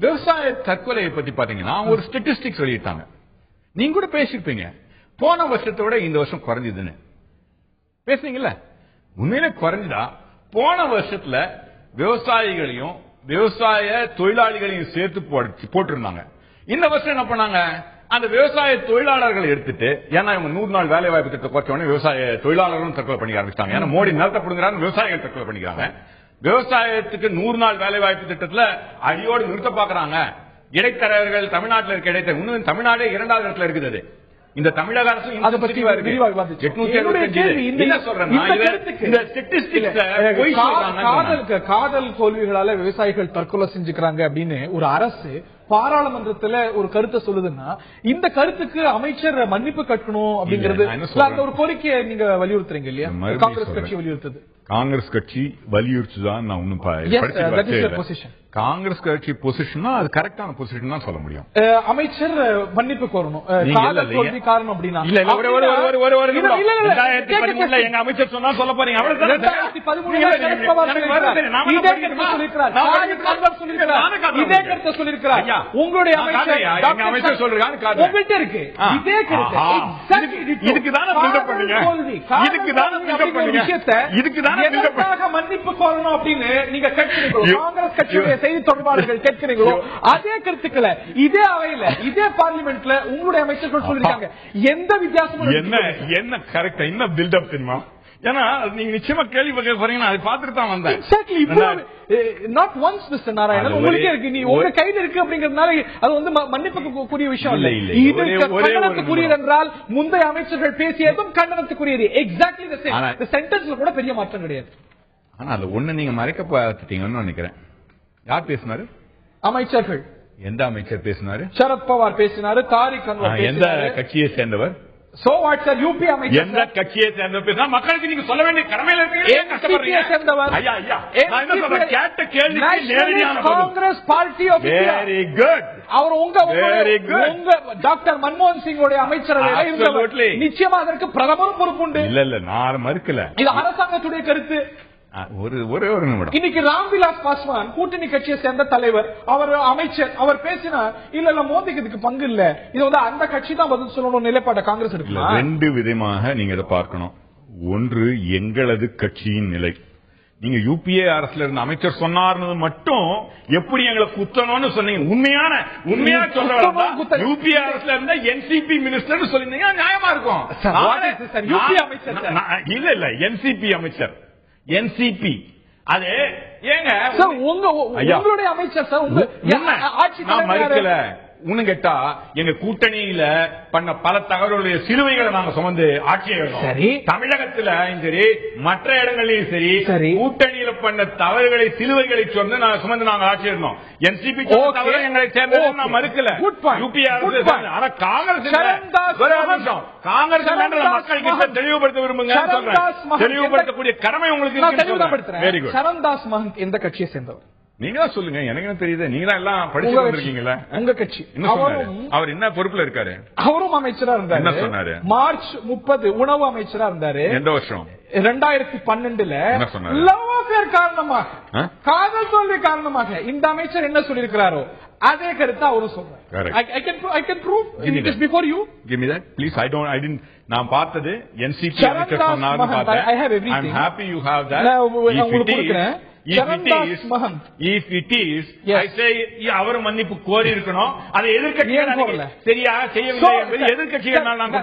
விவசாய தற்கொலையை பத்தி பாத்தீங்கன்னா ஒரு ஸ்டாட்டிஸ்டிக்ஸ் வெளியிட்டாங்க. நீங்க கூட பேசிருப்பீங்க, போன வருஷத்தை விட இந்த வருஷம் குறைஞ்சதுன்னு பேசுனீங்கல்ல. உண்மையிலே குறைஞ்சதா? போன வருஷத்துல விவசாயிகளையும் விவசாய தொழிலாளிகளையும் சேர்த்து போட்டிருந்தாங்க. இந்த வருஷம் என்ன பண்ணாங்க, அந்த விவசாய தொழிலாளர்களை எடுத்துட்டு, ஏன்னா இவங்க 100 நாள் வேலை வாய்ப்பு திட்டத்தை குறைச்ச விவசாய தொழிலாளர்களும் தற்கொலை பண்ணிக்க ஆரம்பிச்சாங்க. ஏன்னா மோடி நிலத்தை பிடுங்குறாங்க, விவசாயிகள் தற்கொலை பண்ணிக்கிறாங்க. விவசாயத்துக்கு 100 நாள் வேலை வாய்ப்பு திட்டத்துல அடியோடு நிறுத்த பாக்குறாங்க. இடைத்தரகர்கள் தமிழ்நாட்டில் இருக்க இடைத்தரகர், இன்னும் தமிழ்நாடே 2வது இடத்துல இருக்குது. இந்த தமிழக அரசு அதை பத்தி காதல் தோல்விகளால விவசாயிகள் தற்கொலை செஞ்சுக்கிறாங்க அப்படின்னு ஒரு அரசு பாராளுமன்றத்துல ஒரு கருத்தை சொல்லுதுன்னா, இந்த கருத்துக்கு அமைச்சர் மன்னிப்பு கட்டணும் அப்படிங்கிறது அந்த ஒரு கோரிக்கையை நீங்க வலியுறுத்துறீங்க இல்லையா? காங்கிரஸ் கட்சி வலியுறுத்துது. காங்கிரஸ் கட்சி வலியுறுத்துதான். நான் ஒன்னும் காங்கிரஸ் கட்சி பொசிஷன் அது கரெக்டான பொசிஷன் தான் சொல்ல முடியும். அமைச்சர் மன்னிப்பு கோரணும் காரணம் அப்படின்னா எங்க அமைச்சர் சொன்னா சொல்ல போறீங்க. இதே கருத்தை சொல்லிருக்கிறார் உங்களுடைய அமைச்சர் சொல்றாங்க. உங்கள்கிட்ட இருக்கு இதே கருத்து. இதுக்குதான பில்டப் பண்ணீங்க, இதுக்குதான மன்னிப்பு கோரணும் அப்படின்னு நீங்க காங்கிரஸ் கட்சியுடைய செய்தி தொடர்பாளர்கள் கேட்கிறீங்களோ அதே கருத்துக்களை இதே அவையில இதே பார்லிமெண்ட்ல உங்களுடைய அமைச்சர்கள் சொல்லிருக்காங்க. எந்த வித்தியாசமும் என்ன கரெக்டா என்ன பில்டப் தெரியுமா? ஏன்னா நீங்க நிச்சயமா கேள்வி போறீங்கன்னா அதை பார்த்துட்டு தான் வந்தேன். நாட் ஒன்ஸ் மிஸ்டர் நாராயணன், உங்களுக்கே இருக்கு, நீ உங்க கையில இருக்கு அப்படிங்கறதுனால அது வந்து மன்னிப்புக்கு கூடிய விஷயம் இல்ல. இது கண்டனத்துக்குரியது என்றால் முந்தைய அமைச்சர்கள் பேசியதும் கண்டனத்துக்குரியது. Exactly the same. இந்த சென்டென்ஸ்ல கூட பெரிய மாற்றம் கிடையாது. ஆனா அது ஒண்ணு நீங்க மறைக்க பார்த்துட்டீங்கன்னு நினைக்கிறேன். யார் பேசினாரு? அமைச்சர்கள். எந்த அமைச்சர் பேசினாரு? சரத் பவார் பேசினாரு, தாரிக் அன்வர். எந்த கட்சியை சேர்ந்தவர்? சோ வாட் சார், யூபி அமைச்சர். எந்த கட்சியை சேர்ந்தவர் பேசினா மக்களுக்கு நீங்க சொல்ல வேண்டிய கடமையில இருக்கீங்க. சேர்ந்தவர். ஐயா நான் என்ன சொல்றேன், கேட்ட கேள்விக்கு நேரடியான பதில். Congress party of India. Very good. அவர் உங்க டாக்டர் மன்மோகன் சிங்கோட அமைச்சரவையில இருந்தவர். நிச்சயமா அதற்கு பிரதமரும் பொறுப்புண்டு. இல்ல நான் மறுக்கல. இது அரசாங்கத்துடைய கருத்து. ஒரே ஒரு நிமிடம். இன்னைக்கு ராம்விலாஸ் பாஸ்வான் கூட்டணி கட்சியை சேர்ந்த தலைவர், அவர் அமைச்சர், அவர் பேசினார் இல்ல மோதிக்கு இதுக்கு பங்கு இல்ல, இது வந்து அந்த கட்சி தான் பதில் சொல்லணும் நிலைப்பாட காங்கிரஸ் இருக்கு. ரெண்டு விதமாக நீங்க இதை பார்க்கணும். ஒன்று எங்களது கட்சியின் நிலை. நீங்க யூபிஏ அரசுல இருந்த அமைச்சர் சொன்னார்னது மட்டும் எப்படி எங்களை குத்தணும்னு சொன்னீங்க. உண்மையா சொல்ற யூபிஏ அரசுல இருந்த என்சிபி மினிஸ்டர் சொல்லிருந்தீங்க நியாயமா இருக்கும். இல்ல என்சிபி அமைச்சர், என்சிபி அது ஏங்க உங்களுடைய அமைச்சர் சார், நான் மறுக்கல. இன்னும் கேட்டா எங்க கூட்டணியில பண்ண பல தகவலுடைய சிலுவைகளை நாங்க சுமந்து ஆட்சியை சரி. தமிழகத்துல சரி மற்ற இடங்களிலும் சரி கூட்டணியில பண்ண தவறுகளை சிலுவைகளை சொந்து நாங்க சுமந்து நாங்க ஆட்சி இருந்தோம். என்சிபி தவறு எங்களை சேர்ந்தது நான் மறுக்கல. யூபிஏ ஆனா காங்கிரஸ் மக்களுக்கு தெளிவுபடுத்த விரும்புங்க. தெளிவுபடுத்தக்கூடிய கடமை உங்களுக்கு. Very good. சரண்தாஸ் மஹந்த் எந்த கட்சியை சேர்ந்தவர்? நீங்க தான் சொல்லுங்க, எனக்கு என்ன தெரியுது. நீங்க தான் எல்லாம் படிச்சு வந்திருக்கீங்களா? உங்க கட்சி. அவர் என்ன பொறுப்புல இருக்காரு? அவரும் அமைச்சரா இருந்தாரு. என்ன சொன்னாரு? மார்ச் 30 உணவு அமைச்சரா இருந்தாரு. எந்த வருஷம்? 2012. லவ் அஃபேர் காரணமாக, காதல் தோல்வி காரணமாக இந்த அமைச்சர் என்ன சொல்லியிருக்கிறாரோ அதே கருத்து அவரும் சொல்றாரு. I can prove it before you. Give me that please. I didn't. நான் பார்த்தது NCP அமைச்சர் சொன்னாரு பார்த்தேன். I'm happy you have that. If it is, I say அவர் மன்னிப்பு கோரி இருக்கணும். அதை எதிர்க்கட்சிகள் சரியாக செய்யவில்லை என்பது எதிர்க்கட்சிகள் நான்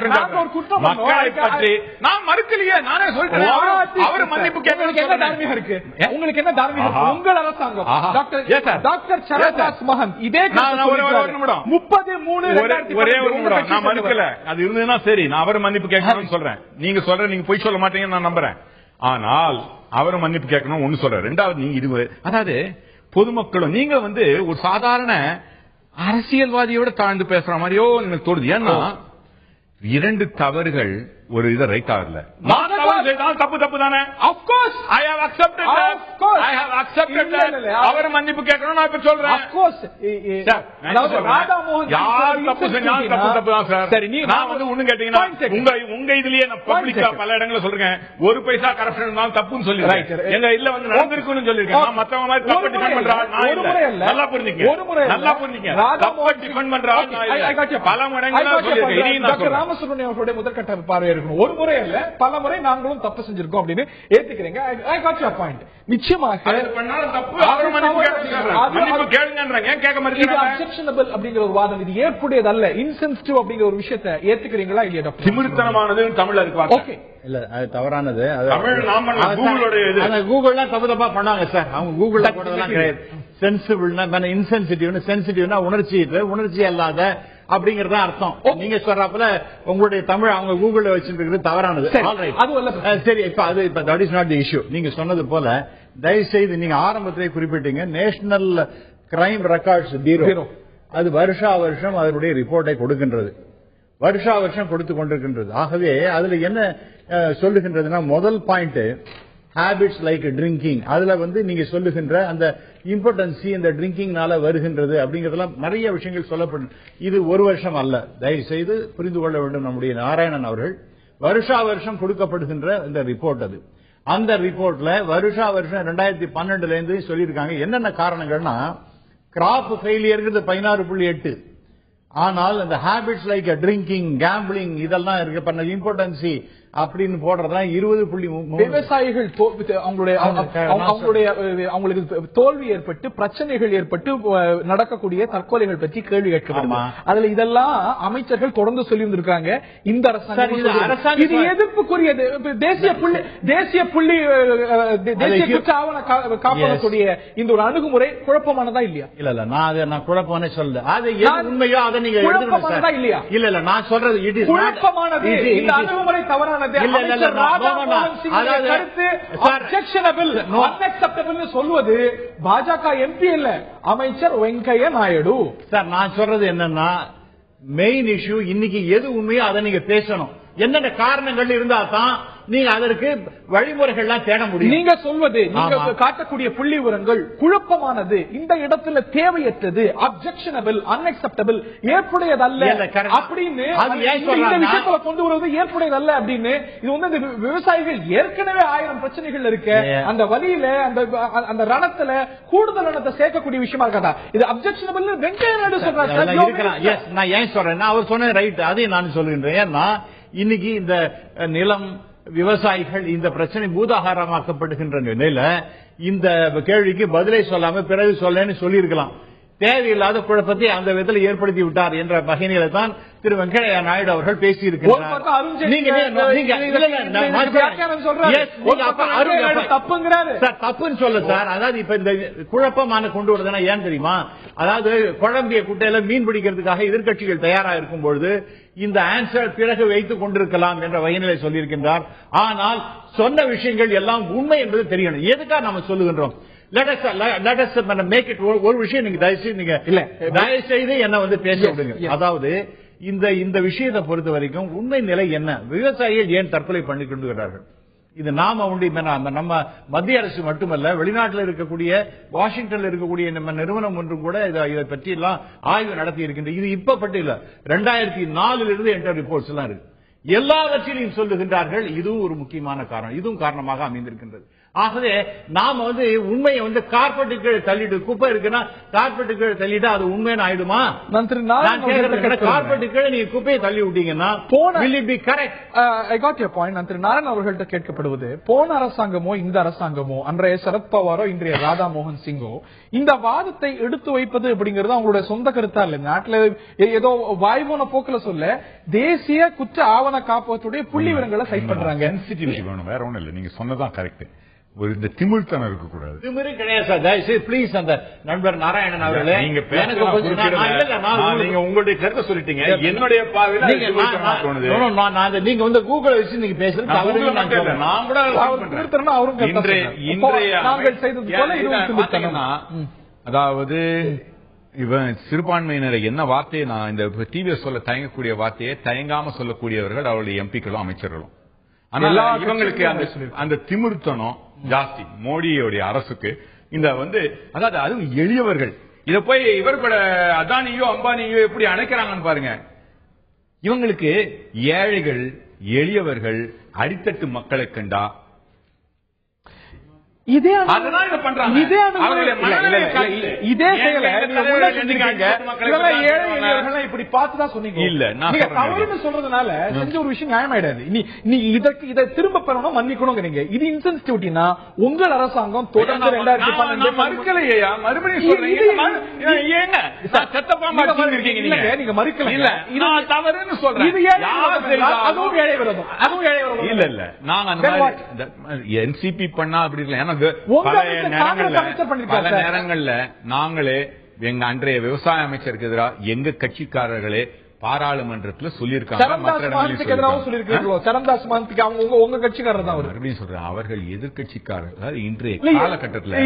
குற்றம். மக்களை பற்றி நான் மறுக்கலையே, நானே சொல்றேன். அவர் மன்னிப்பு கேட்க என்ன தார்மீகம் இருக்கு? உங்களுக்கு என்ன தார்மீகம்? உங்கள் அரசாங்கம் டாக்டர் சரண்தாஸ் மஹந்த் இதே 33 ஒரே ஒரு நிமிடம் நான் மறுக்கல. அது இருந்ததுன்னா சரி, நான் அவர் மன்னிப்பு கேட்கணும்னு சொல்றேன். நீங்க சொல்ற நீங்க பொய் சொல்ல மாட்டீங்கன்னு நான் நம்புறேன். ஆனால் அவர் மன்னிப்பு கேட்கணும் ஒண்ணு சொல்ற. ரெண்டாவது, நீங்க இது அதாவது பொதுமக்களும் நீங்க ஒரு சாதாரண அரசியல்வாதியோட தாழ்ந்து பேசுற மாதிரியோ எனக்கு தோணுது. ஏன்னா 2 தவறுகள் ஒரு இதை ரைட் ஆகல. தப்பு தப்பு தானே. அவர் மன்னிப்பு கேட்கணும் நான் இப்ப சொல்றேன். யார் தப்பு செஞ்சாலும் தப்பு தப்பு தான் சார். சரி, நான் ஒண்ணு கேட்டீங்கன்னா உங்க இதுலயே நான் பப்ளிக்கா பல இடங்களில் சொல்றேன். 1 பைசா கரப்ஷன் இருந்தாலும் தப்புன்னு சொல்லிருக்கேன். எங்க இல்ல நடந்திருக்குன்னு சொல்லிருக்கேன். மத்தவங்க மாதிரி தப்பு டிஃபெண்ட் பண்றாங்க. நல்லா புரிஞ்சுக்க, நல்லா புரிஞ்சுக்க. தப்பு டிஃபெண்ட் பண்றாங்க பல மடங்கு சொல்லிருக்கேன். ராமசுப்ரமணியம் அவர்களுடைய முதற்கட்ட பார்வை இருக்கணும். ஒரு முறை அல்ல, பல முறை நாங்களும் தப்பு செஞ்சிருக்கோம் அப்படின்னு ஏத்துக்கிறீங்க. I got your point. நிச்சயமாக அப்செப்ஷனபிள் அப்படிங்கிற ஒரு வாதம் இது ஏற்புடையது அல்ல. இன்சென்சிட்டிவ் அப்படிங்கிற ஒரு விஷயத்தை ஏத்துக்கிறீங்களா இல்லையா டாக்டர்? திமிர்த்தனமானது தமிழ்ல இருக்கு. ஓகே, இல்ல அது தவறானது. கூகுள்லாம் தப்பு தப்பா பண்ணாங்க சார். அவங்க கூகுள்ல போட்டதெல்லாம் கிடையாது. சென்சிபிள்னா இன்சென்சிட்டிவ்னு, சென்சிட்டிவ்னா உணர்ச்சி அல்லாத அப்படிங்கறத அர்த்தம். நீங்க சொல்றப்பல உங்களுடைய தமிழ் அவங்க கூகுள்ல வச்சிருக்கிறது தவறானது. சரி, இப்ப that is not the issue. நீங்க சொன்னது போல தயவு செய்து நீங்க ஆரம்பத்திலே குறிப்பிட்டீங்க நேஷனல் கிரைம் ரெக்கார்ட்ஸ் பியூரோ அது வருஷா வருஷம் அதனுடைய ரிப்போர்ட்டை கொடுக்கின்றது. வருஷா வருஷம் கொடுத்து கொண்டிருக்கின்றது. ஆகவே அதுல என்ன சொல்லுகின்றதுன்னா, முதல் பாயிண்ட் ஹேபிட்ஸ் லைக் ட்ரிங்கிங். அதுல நீங்க சொல்லுகின்ற அந்த இம்பார்ட்டன்சி இந்த ட்ரிங்கிங்னால வருகின்றது அப்படிங்கறதெல்லாம் நிறைய விஷயங்கள் சொல்லப்படும். இது ஒரு வருஷம் அல்ல, தயவு செய்து புரிந்து கொள்ள வேண்டும். நம்முடைய நாராயணன் அவர்கள் வருஷா வருஷம் கொடுக்கப்படுகின்ற இந்த ரிப்போர்ட் அது. அந்த ரிப்போர்ட்ல வருஷா வருஷம் 2012 இருந்து சொல்லியிருக்காங்க. என்னென்ன காரணங்கள்னா, கிராப் ஃபெயிலியர் 16.8, ஆனால் இந்த ஹேபிட்ஸ் லைக் ட்ரிங்கிங், கேம்பிளிங் இதெல்லாம் இருக்கு பண்ண இம்பார்ட்டன்சி அப்படின்னு போடுறதா 20.3. விவசாயிகள் அவங்களுக்கு தோல்வி ஏற்பட்டு பிரச்சனைகள் ஏற்பட்டு நடக்கக்கூடிய தற்கொலைகள் பற்றி கேள்வி கேட்கப்படுமா? அதுல இதெல்லாம் அமைச்சர்கள் தொடர்ந்து சொல்லி இருந்திருக்காங்க. இந்த அரசாங்கம் இது எதிர்ப்புக்குரியது. தேசிய குற்ற ஆவண காப்பாற்றக்கூடிய இந்த ஒரு அணுகுமுறை குழப்பமானதா இல்லையா? இல்ல நான் குழப்பமான சொல்ல அது உண்மையோ அதை நீங்க குழப்பமானதா இல்லையா? இல்ல நான் சொல்றது இது குழப்பமானது. இந்த அணுகுமுறை தவறான சொல்வது பாஜக எம்பி இல்ல, அமைச்சர் வெங்கையா நாயுடு. சார், நான் சொல்றது என்னன்னா, மெயின் இஷ்யூ இன்னைக்கு எது உண்மையோ அதை நீங்க பேசணும். என்னென்ன காரணங்கள் இருந்தா தான் நீங்க அதற்கு வழிமுறைகள்லாம் தேட முடியும். நீங்க சொல்வது, நீங்க காட்டக்கூடிய புள்ளி விவரங்கள் குழப்பமானது, இந்த இடத்துல தேவையற்றது, அப்செக்ஷனபிள், அன்அக்செப்டபிள், ஏற்புடையதல்ல அப்படின்னு இந்த விஷயத்துல கொண்டு வருவது ஏற்புடையதல்ல அப்படின்னு. இது விவசாயிகள் ஏற்கனவே 1000 பிரச்சனைகள் இருக்கு. அந்த வழியில அந்த ரணத்துல கூடுதல் ரணத்தை சேர்க்கக்கூடிய விஷயமா இருக்காதா? இது அப்செக்ஷனபிள் வெங்கையா நாயுடு சொல்றாரு. நான் ஏன் சொல்றேன், அவர் சொன்ன ரைட், அதையும் நான் சொல்கின்றேன். ஏன்னா இன்னைக்கு இந்த நிலம், விவசாயிகள் இந்த பிரச்சனை பூதாகாரமாக்கப்படுகின்ற நிலையில இந்த கேள்விக்கு பதிலை சொல்லாம பிறகு சொல்லன்னு சொல்லியிருக்கலாம். தேவையில்லாத குழப்பத்தை அந்த விதத்தில் ஏற்படுத்தி விட்டார் என்ற வகையில தான் திரு வெங்கையா நாயுடு அவர்கள் பேசியிருக்கிறார். தப்புன்னு சொல்ல சார். அதாவது இப்ப இந்த குழப்பமான கொண்டு வருதுன்னா ஏன் தெரியுமா? அதாவது குழம்பிய குட்டையில மீன் பிடிக்கிறதுக்காக எதிர்க்கட்சிகள் தயாராக இருக்கும் பொழுது இந்த ஆன்சர் பிறகு வைத்துக் கொண்டிருக்கலாம் என்ற வகையிலே சொல்லியிருக்கின்றார். ஆனால் சொன்ன விஷயங்கள் எல்லாம் உண்மை என்பது தெரியணும். எதுக்காக நம்ம சொல்லுகின்றோம்? ஒரு விஷயம் நீங்க தயவு செய்து என்ன வந்து பேச விடுங்க. அதாவது இந்த விஷயத்தை பொறுத்த வரைக்கும் உண்மை நிலை என்ன? விவசாயிகள் ஏன் தற்கொலை பண்ணி கொண்டுகிறார்கள்? இது நாம நம்ம மத்திய அரசு மட்டுமல்ல, வெளிநாட்டில் இருக்கக்கூடிய வாஷிங்டன்ல இருக்கக்கூடிய நம்ம நிறுவனம் ஒன்றும் கூட இதை பற்றி எல்லாம் ஆய்வு நடத்தி இருக்கின்ற. இது இப்ப பட்டு இல்ல, 2004 இருந்து என்கிட்ட ரிப்போர்ட்ஸ் எல்லாம் இருக்கு. எல்லாவற்றிலையும் சொல்லுகின்றார்கள். இதுவும் ஒரு முக்கியமான காரணம், இதுவும் காரணமாக அமைந்திருக்கின்றது. ஆகவே நாம உண்மையை கார்பெட்டு கீழே தள்ளிட்டு, குப்பை இருக்குன்னா கார்பெட்டு கீழே தள்ளிட்டு அது உண்மைன்னு ஆயிடுமா? கார்பெட்டு கீழே நீங்க குப்பையை தள்ளி விட்டீங்கன்னா நாராயணன் அவர்கள்ட்ட கேட்கப்படுவது, போன அரசாங்கமோ இந்த அரசாங்கமோ, அன்றைய சரத்பவாரோ இன்றைய ராதா மோகன் சிங்கோ இந்த வாதத்தை எடுத்து வைப்பது அப்படிங்கிறது அவங்களுடைய சொந்த கருத்தா இல்ல. நாட்டில் ஏதோ வாய்மூன போக்குல சொல்ல தேசிய குற்ற ஆவண காப்பகத்துடைய புள்ளி விவரங்களை சைட் பண்றாங்க. வேற ஒண்ணும் இல்ல, நீங்க சொன்னதான் கரெக்ட். ஒரு இந்த திமிழ்த்தனம் இருக்கக்கூடாது. திமிரு கிடையாது. பிளீஸ் அந்த நண்பர் நாராயணன் அவர்களே, நீங்க உங்களுடைய கருத்தை சொல்லிட்டீங்க. என்னுடைய பார்வையில் நீங்க கூகுள் வச்சு நீங்க பேசுறது அதாவது இவன் சிறுபான்மையினரை என்ன வார்த்தையை நான் இந்த டிவிஎஸ் சொல்ல தயங்கக்கூடிய வார்த்தையை தயங்காம சொல்லக்கூடியவர்கள் அவருடைய எம்பிக்களும் அமைச்சர்களும். ஆனா இவங்களுக்கு அந்த திமிர்த்தனம் ஜாஸ்தி. மோடியோடைய அரசுக்கு இந்த அதாவது அதுவும் எளியவர்கள் இத போய் இவர் கூட அதானியோ அம்பானியோ எப்படி அணைக்கிறாங்கன்னு பாருங்க. இவங்களுக்கு ஏழைகள் எளியவர்கள் அடித்தட்டு மக்களை கண்டா இதே பண்றாங்க. இதே இப்படி பார்த்துதான் சொன்னீங்க. இல்ல நீங்க தவறுன்னு சொல்றதுனால செஞ்ச ஒரு விஷயம் நியாயமாயிடாது. நீ இதை திரும்ப பெறணும், மன்னிக்கணுங்கிறீங்க. இது இன்சென்சிட்டிவிட்டினா உங்கள் அரசாங்கம் தொடர்ந்து 2012 மறுக்கலையா? மறுபடியும் சொல்றீங்க நீங்க மறுக்கல. இல்ல தவறுன்னு சொல்றேன். அதுவும் ஏழை விரோதம், அதுவும் ஏழை விரோதம். இல்ல இல்ல நாங்க என்சிபி பண்ணா அப்படி இல்லை. பல நேரங்கள்ல நாங்களே எங்க அன்றைய விவசாய அமைச்சருக்கு எதிராக எங்க கட்சிக்காரர்களே பாராளுமன்றத்தில் சொல்லியிருக்காங்க. மறுபடியும் சொல்றேன், அவர்கள் எதிர்கட்சிக்காரர்கள். இன்றைய காலகட்டத்தில்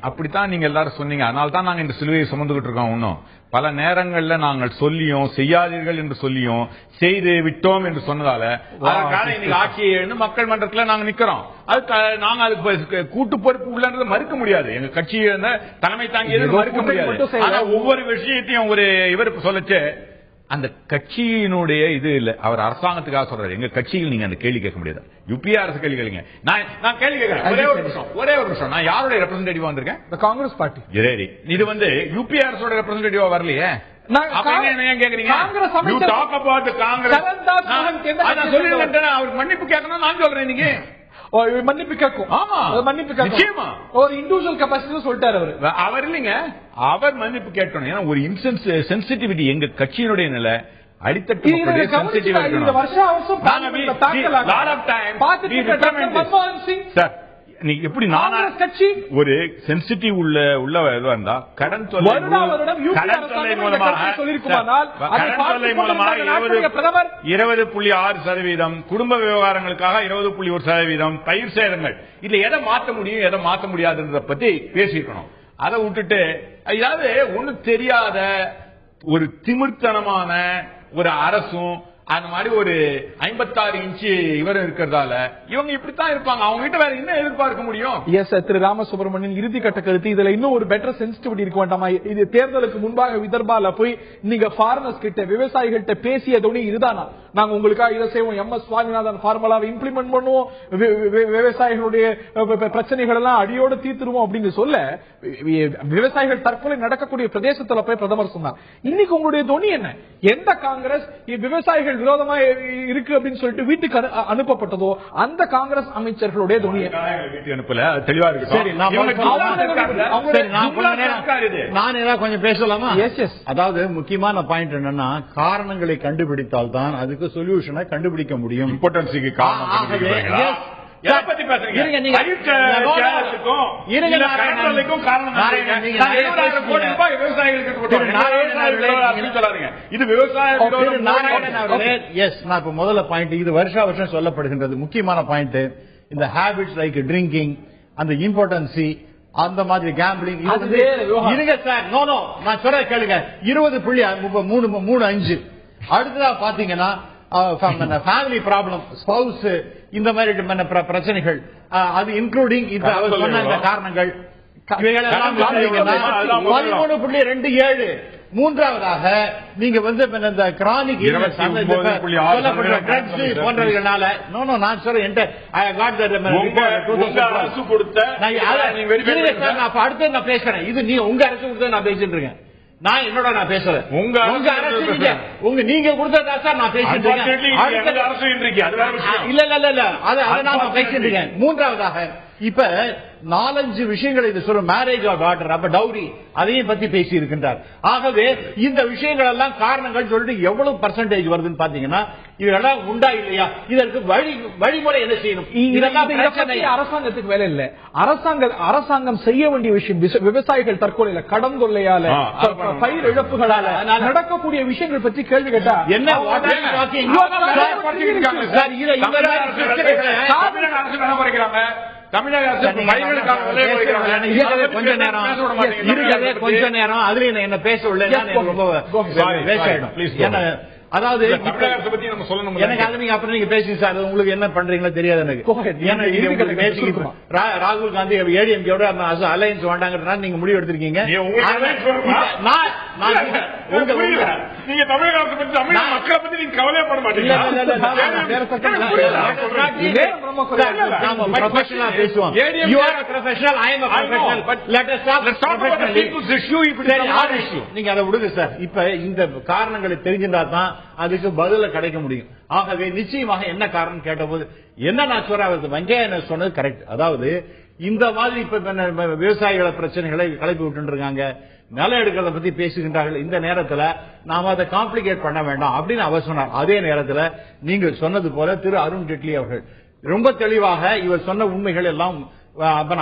அப்படித்தான் நீங்க எல்லாரும் சொன்னீங்க. அதனால தான் நாங்க இந்த சிலுவையை சுமந்துகிட்டு இருக்கோம். இன்னும் பல நேரங்கள்ல நாங்கள் சொல்லியும் செய்யாதீர்கள் என்று சொல்லியும் செய்து விட்டோம் என்று சொன்னதால இன்னைக்கு ஆட்சியை எழுந்து மக்கள் மன்றத்தில் நாங்க நிக்கிறோம். அதுக்கு நாங்க அதுக்கு கூட்டு பொறுப்பு உள்ளது மறுக்க முடியாது. எங்க கட்சி தலைமை தாங்கியது மறுக்க முடியாது. ஆனா ஒவ்வொரு விஷயத்தையும் ஒரு இவருக்கு சொல்லச்சு அந்த கட்சியினுடைய இது இல்ல, அவர் அரசாங்கத்துக்காக சொல்றாரு. எங்க கட்சியில் நீங்க அந்த கேள்வி கேட்க முடியாது. யுபிஏ அரசு கேள்வி கேளுங்க. நான் கேள்வி கேட்கிறேன். ஒரே ஒரு நிமிஷம். நான் யாருடைய ரெப்ரசன்டேட்டிவா வந்திருக்கேன்? காங்கிரஸ் பார்ட்டி. இது யுபிஏ அரசோட ரெப்ரசன்டேட்டிவா வரலையே. அவருக்கு மன்னிப்பு கேட்கணும் நான் சொல்றேன். இன்னைக்கு மன்னிப்பு கேட்கும். மன்னிப்பு கேட்கும். ஒரு இண்டிவிஜுவல் கெபாசிட்டி சொல்லிட்டாரு அவரு. அவர் இல்லைங்க, அவர் மன்னிப்பு கேட்கணும். ஏன்னா ஒரு சென்சிட்டிவிட்டி எங்க கட்சியினுடைய நிலை அடித்தட்டு எப்படி கட்சி ஒரு சென்சிட்டிவ் உள்ள இருந்தா கடன் தொல்லை மூலமாக 20.6%, குடும்ப விவகாரங்களுக்காக 20.1%, பயிர் சேதங்கள், இதுல எதை மாற்ற முடியும் எதை மாற்ற முடியாதுன்றத பத்தி பேசியிருக்கணும். அதை விட்டுட்டு அதாவது ஒண்ணும் தெரியாத ஒரு திமிர்த்தனமான ஒரு அரசும் அந்த மாதிரி ஒரு 56 இன்ச்சு இவர் இருக்கிறதால இவங்க இப்படித்தான் இருப்பாங்க. அவங்க கிட்ட வேற என்ன எதிர்பார்க்க முடியும்? எஸ் திரு ராமசுப்ரமணியன் இறுதி கட்ட கருத்து. இதுல இன்னும் ஒரு பெட்டர் சென்சிட்டிவிட்டி இருக்க வேண்டாமா? இது தேர்தலுக்கு முன்பாக விதர்பால போய் நீங்க ஃபார்மர்ஸ் கிட்ட விவசாயிகள்கிட்ட பேசிய துணி இதுதானா? நாங்க உங்களுக்காக இதை செய்வோம், MS சுவாமிநாதன் ஃபார்முலாவை இம்ப்ளிமெண்ட் பண்ணுவோம், விவசாயிகளுடைய பிரச்சனைகள் எல்லாம் அடியோடு தீர்த்துருவோம் அப்படின்னு சொல்ல விவசாயிகள் தற்கொலை நடக்கக்கூடிய பிரதேசத்துல போய் பிரதமர் சொன்னார். இன்னைக்கு உங்களுடைய துணி என்ன? எந்த காங்கிரஸ் விவசாயிகள் விவசாயிகள் விரோதமா இருக்கு அப்படின்னு சொல்லிட்டு வீட்டுக்கு அனுப்பப்பட்டதோ அந்த காங்கிரஸ் அமைச்சர்களுடைய துணியை வீட்டுக்கு அனுப்பல தெளிவா இருக்கு. சரி, நான் ஏதாவது கொஞ்சம் பேசலாமா? அதாவது முக்கியமான பாயிண்ட் என்னன்னா, காரணங்களை கண்டுபிடித்தால் தான் அதுக்கு சொல்யூஷனை கண்டுபிடிக்க முடியும். இம்பார்ட்டன்ஸுக்கு முதல்ல பாயிண்ட் இது வருஷம் சொல்லப்படுகின்றது. முக்கியமான பாயிண்ட் இந்த ஹேபிட்ஸ் லைக் ட்ரிங்கிங், அந்த இம்பார்ட்டன்சி, அந்த மாதிரி கேம்பிளிங். இருங்க சார், நோ நான் சொல்ற கேளுங்க. 20.35 அடுத்ததா பாத்தீங்கன்னா ஃபேமிலி ப்ராப்ளம், ஸ்பௌஸ், இந்த மாதிரி பிரச்சனைகள், அது இன்க்ளூடிங் இந்த காரணங்கள் 13.27. மூன்றாவதாக நீங்க வந்து இந்த கிரானிக் போன்றவர்களால நான் சொல்றேன் அடுத்து நான் பேசுறேன். இது நீ உங்க அரசு கொடுத்த நான் பேசிட்டு இருக்கேன். நான் என்னோட நான் பேசுறேன். உங்க அரசு நீங்க கொடுத்ததா சார் நான் பேசிட்டு இருக்கேன். இல்ல அதை நான் பேசிட்டு இருக்கேன். மூன்றாவதாக இப்ப 4-5 விஷயங்கள் இது சொல்ற மேரேஜ் ஆஃப் டாட்டர், அப்ப டவுரி, அதையும் பத்தி பேசி இருக்கின்றார். ஆகவே இந்த விஷயங்கள் எல்லாம் காரணங்கள் சொல்லிட்டு எவ்வளவு பர்சன்டேஜ் வருதுன்னு பாத்தீங்கன்னா இதெல்லாம் உண்டா இல்லையா, இதற்கு வழிமுறை என்ன செய்யணும், இதெல்லாம் அரசாங்கத்துக்கு வேலை இல்ல. அரசாங்கம் செய்ய வேண்டிய விஷயம் விவசாயிகள் தற்கொலையில, கடன் தொல்லையால, பயிர் இழப்புகளால நடக்கக்கூடிய விஷயங்கள் பற்றி கேள்வி கேட்டா என்ன தமிழக அரசு கொஞ்ச நேரம் அதுல என்ன பேச உள்ள அதாவது எனக்கு அது நீங்க அப்புறம் நீங்க பேசுங்க சார். உங்களுக்கு என்ன பண்றீங்களோ தெரியாது எனக்கு. ராகுல் காந்தி ஏடிஎம்கேயோட அலையன்ஸ் வேண்டாங்கிறதுனால நீங்க முடிவு எடுத்திருக்கீங்க. நீங்க தமிழக அரசு பத்தி தமிழக மக்களை பத்தி நீங்க கவலைப்பட மாட்டீங்க. நீங்க அதை விடுங்க சார். இப்ப இந்த காரணங்களை தெரிஞ்சிருந்தா தான் அதுக்கு பதில கிடைக்க முடியும். ஆகவே நிச்சயமாக என்ன காரணம் கேட்ட போது என்ன நான் சொல்றேன், வெங்கையா சொன்னது கரெக்ட். அதாவது இந்த மாதிரி இப்ப விவசாயிகள பிரச்சனைகளை கிளப்பி விட்டு இருக்காங்க, நிலம் எடுக்கிறத பத்தி பேசுகின்றார்கள். இந்த நேரத்தில் நாம அதை காம்ப்ளிகேட் பண்ண வேண்டாம் அப்படின்னு அவர் சொன்னார். அதே நேரத்தில் நீங்க சொன்னது போல திரு அருண் ஜேட்லி அவர்கள் ரொம்ப தெளிவாக இவர் சொன்ன உண்மைகள் எல்லாம்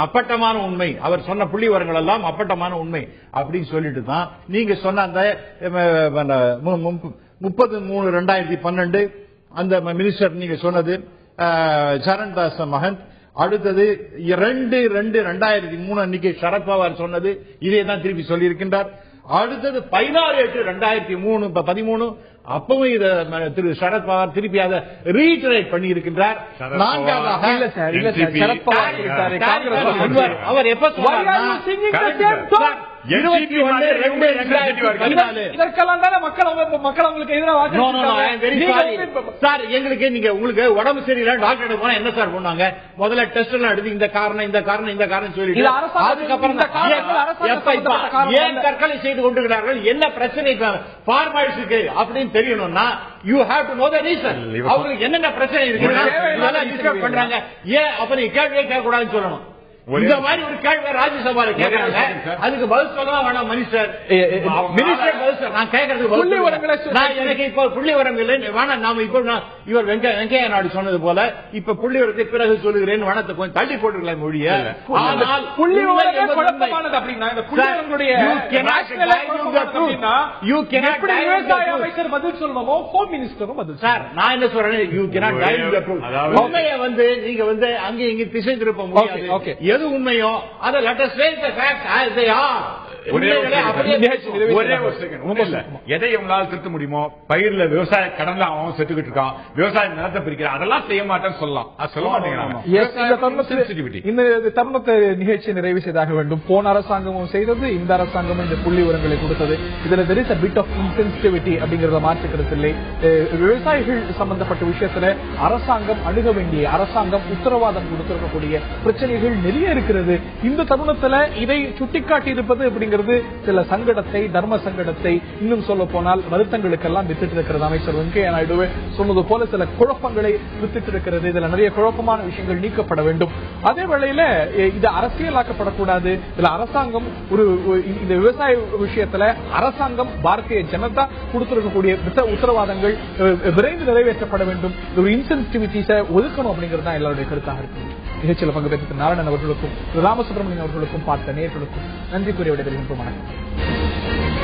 அப்பட்டமான உண்மை, அவர் சொன்ன புள்ளி விவரங்கள் எல்லாம் அப்பட்டமான உண்மை அப்படின்னு சொல்லிட்டு தான் நீங்க சொன்ன அந்த 30/3/2012 அந்த மினிஸ்டர் நீங்க சொன்னது சரண் தாஸ் மகந்த், அடுத்தது 2/2/2003 அன்னைக்கு சரத்பவார் சொன்னது இதே தான் திருப்பி சொல்லி இருக்கின்றார். அடுத்தது 16/8/2013 அப்பவும் இத திரு சரத்பவார் திருப்பி அதை ரீட்ரேட் பண்ணி இருக்கின்றார். நான்காவதாக அவர் எப்ப எங்களுக்கு நீங்க உங்களுக்கு உடம்பு சரியில்லை டாக்டர் போனா என்ன சார் பண்ணாங்க, முதல்ல டெஸ்ட் எல்லாம் எடுத்து இந்த காரணம் சொல்லிட்டு அதுக்கப்புறம் ஏன் தற்கொலை செய்து கொண்டிருக்கிறார்கள், என்ன பிரச்சனை ஃபார்மாலிட்டிக்கு அப்படின்னு தெரியணும்னா you have to know the reason. அவங்களுக்கு என்னென்ன பிரச்சனை இருக்கு பண்றாங்க, ஏன் அப்ப நீங்க கேள்வியே கேட்கக்கூடாதுன்னு சொல்லணும். இந்த மாதிரி ஒரு கேள்வி ராஜ்யசபால கேட்கறாங்க, அதுக்கு பதில் சொல்லலாம் வேணாம் மினிஸ்டர் பதில் நான் கேட்கறது எனக்கு இப்ப புள்ளி விவரங்கள் வேணாம். நாம இப்ப இவர் வெங்கையா நாயுடு சொன்னது போல இப்ப புள்ளி விவரத்தை பிறகு சொல்லுகிறேன் வேணத்தை கொஞ்சம் தள்ளி போட்டுக்கலாம் மொழிய. ஆனால் புள்ளி குழப்பமானது அப்படின்னா பதில் சொல்லணுமோ ஹோம் மினிஸ்டரும் பதில் சார். நான் என்ன சொல்றேன், you cannot dilute the truth. உண்மையை வந்து நீங்க வந்து அங்க இங்க திசை திருப்ப முடியாது. எது உண்மையோ அதை let us face the facts as they are. ஒரே ஒரு செகண்ட், எதை உங்களால் திருத்த முடியுமோ, பயிர்ல விவசாய கடன்ல அவன் செத்துக்கிட்டு இருக்கான், விவசாய நிலத்தை பிரிக்கிறான், அதெல்லாம் செய்ய மாட்டேன்னு சொல்லலாம். சொல்ல மாட்டேங்கிறாங்க. இந்த தருணத்தை நிகழ்ச்சி நிறைவு செய்தாக வேண்டும். போன அரசாங்கமும் செய்தது, இந்த அரசாங்கமும் இந்த புள்ளி விவரங்களை கொடுத்தது. இதுல there is a bit of insensitivity அப்படிங்கறத மாற்றுக்கிறது இல்லை. விவசாயிகள் சம்பந்தப்பட்ட விஷயத்துல அரசாங்கம் அணுக வேண்டிய, அரசாங்கம் உத்தரவாதம் கொடுத்திருக்கக்கூடிய பிரச்சனைகள் நிறைய இருக்கிறது. இந்த தருணத்துல இதை சுட்டிக்காட்டி இருப்பது அப்படிங்கிற அப்படிங்கிறது சில சங்கடத்தை, தர்ம சங்கடத்தை, இன்னும் சொல்ல போனால் வருத்தங்களுக்கெல்லாம் வித்துட்டு இருக்கிறது. அமைச்சர் வெங்கையா நாயுடுவே சொன்னது போல சில குழப்பங்களை வித்துட்டு இருக்கிறது. இதுல நிறைய குழப்பமான விஷயங்கள் நீக்கப்பட வேண்டும். அதே வேளையில இது அரசியலாக்கப்படக்கூடாது. இதுல அரசாங்கம் இந்த விவசாய விஷயத்துல அரசாங்கம் பாரதிய ஜனதா கொடுத்திருக்கக்கூடிய உத்தரவாதங்கள் விரைந்து நிறைவேற்றப்பட வேண்டும். ஒரு இன்சென்சிட்டிவிட்டிஸை ஒதுக்கணும் அப்படிங்கிறது தான் எல்லாருடைய கருத்தாக இருக்கு. நிகழ்ச்சியில் பங்கு பெற்ற நாராயணன் அவர்களுக்கும் ராமசுப்ரமணியன் அவர்களுக்கும் பார்த்த நேயர்களுக்கும் நன்றி கூறிய விடைபெறுகின்றோம். வணக்கம்.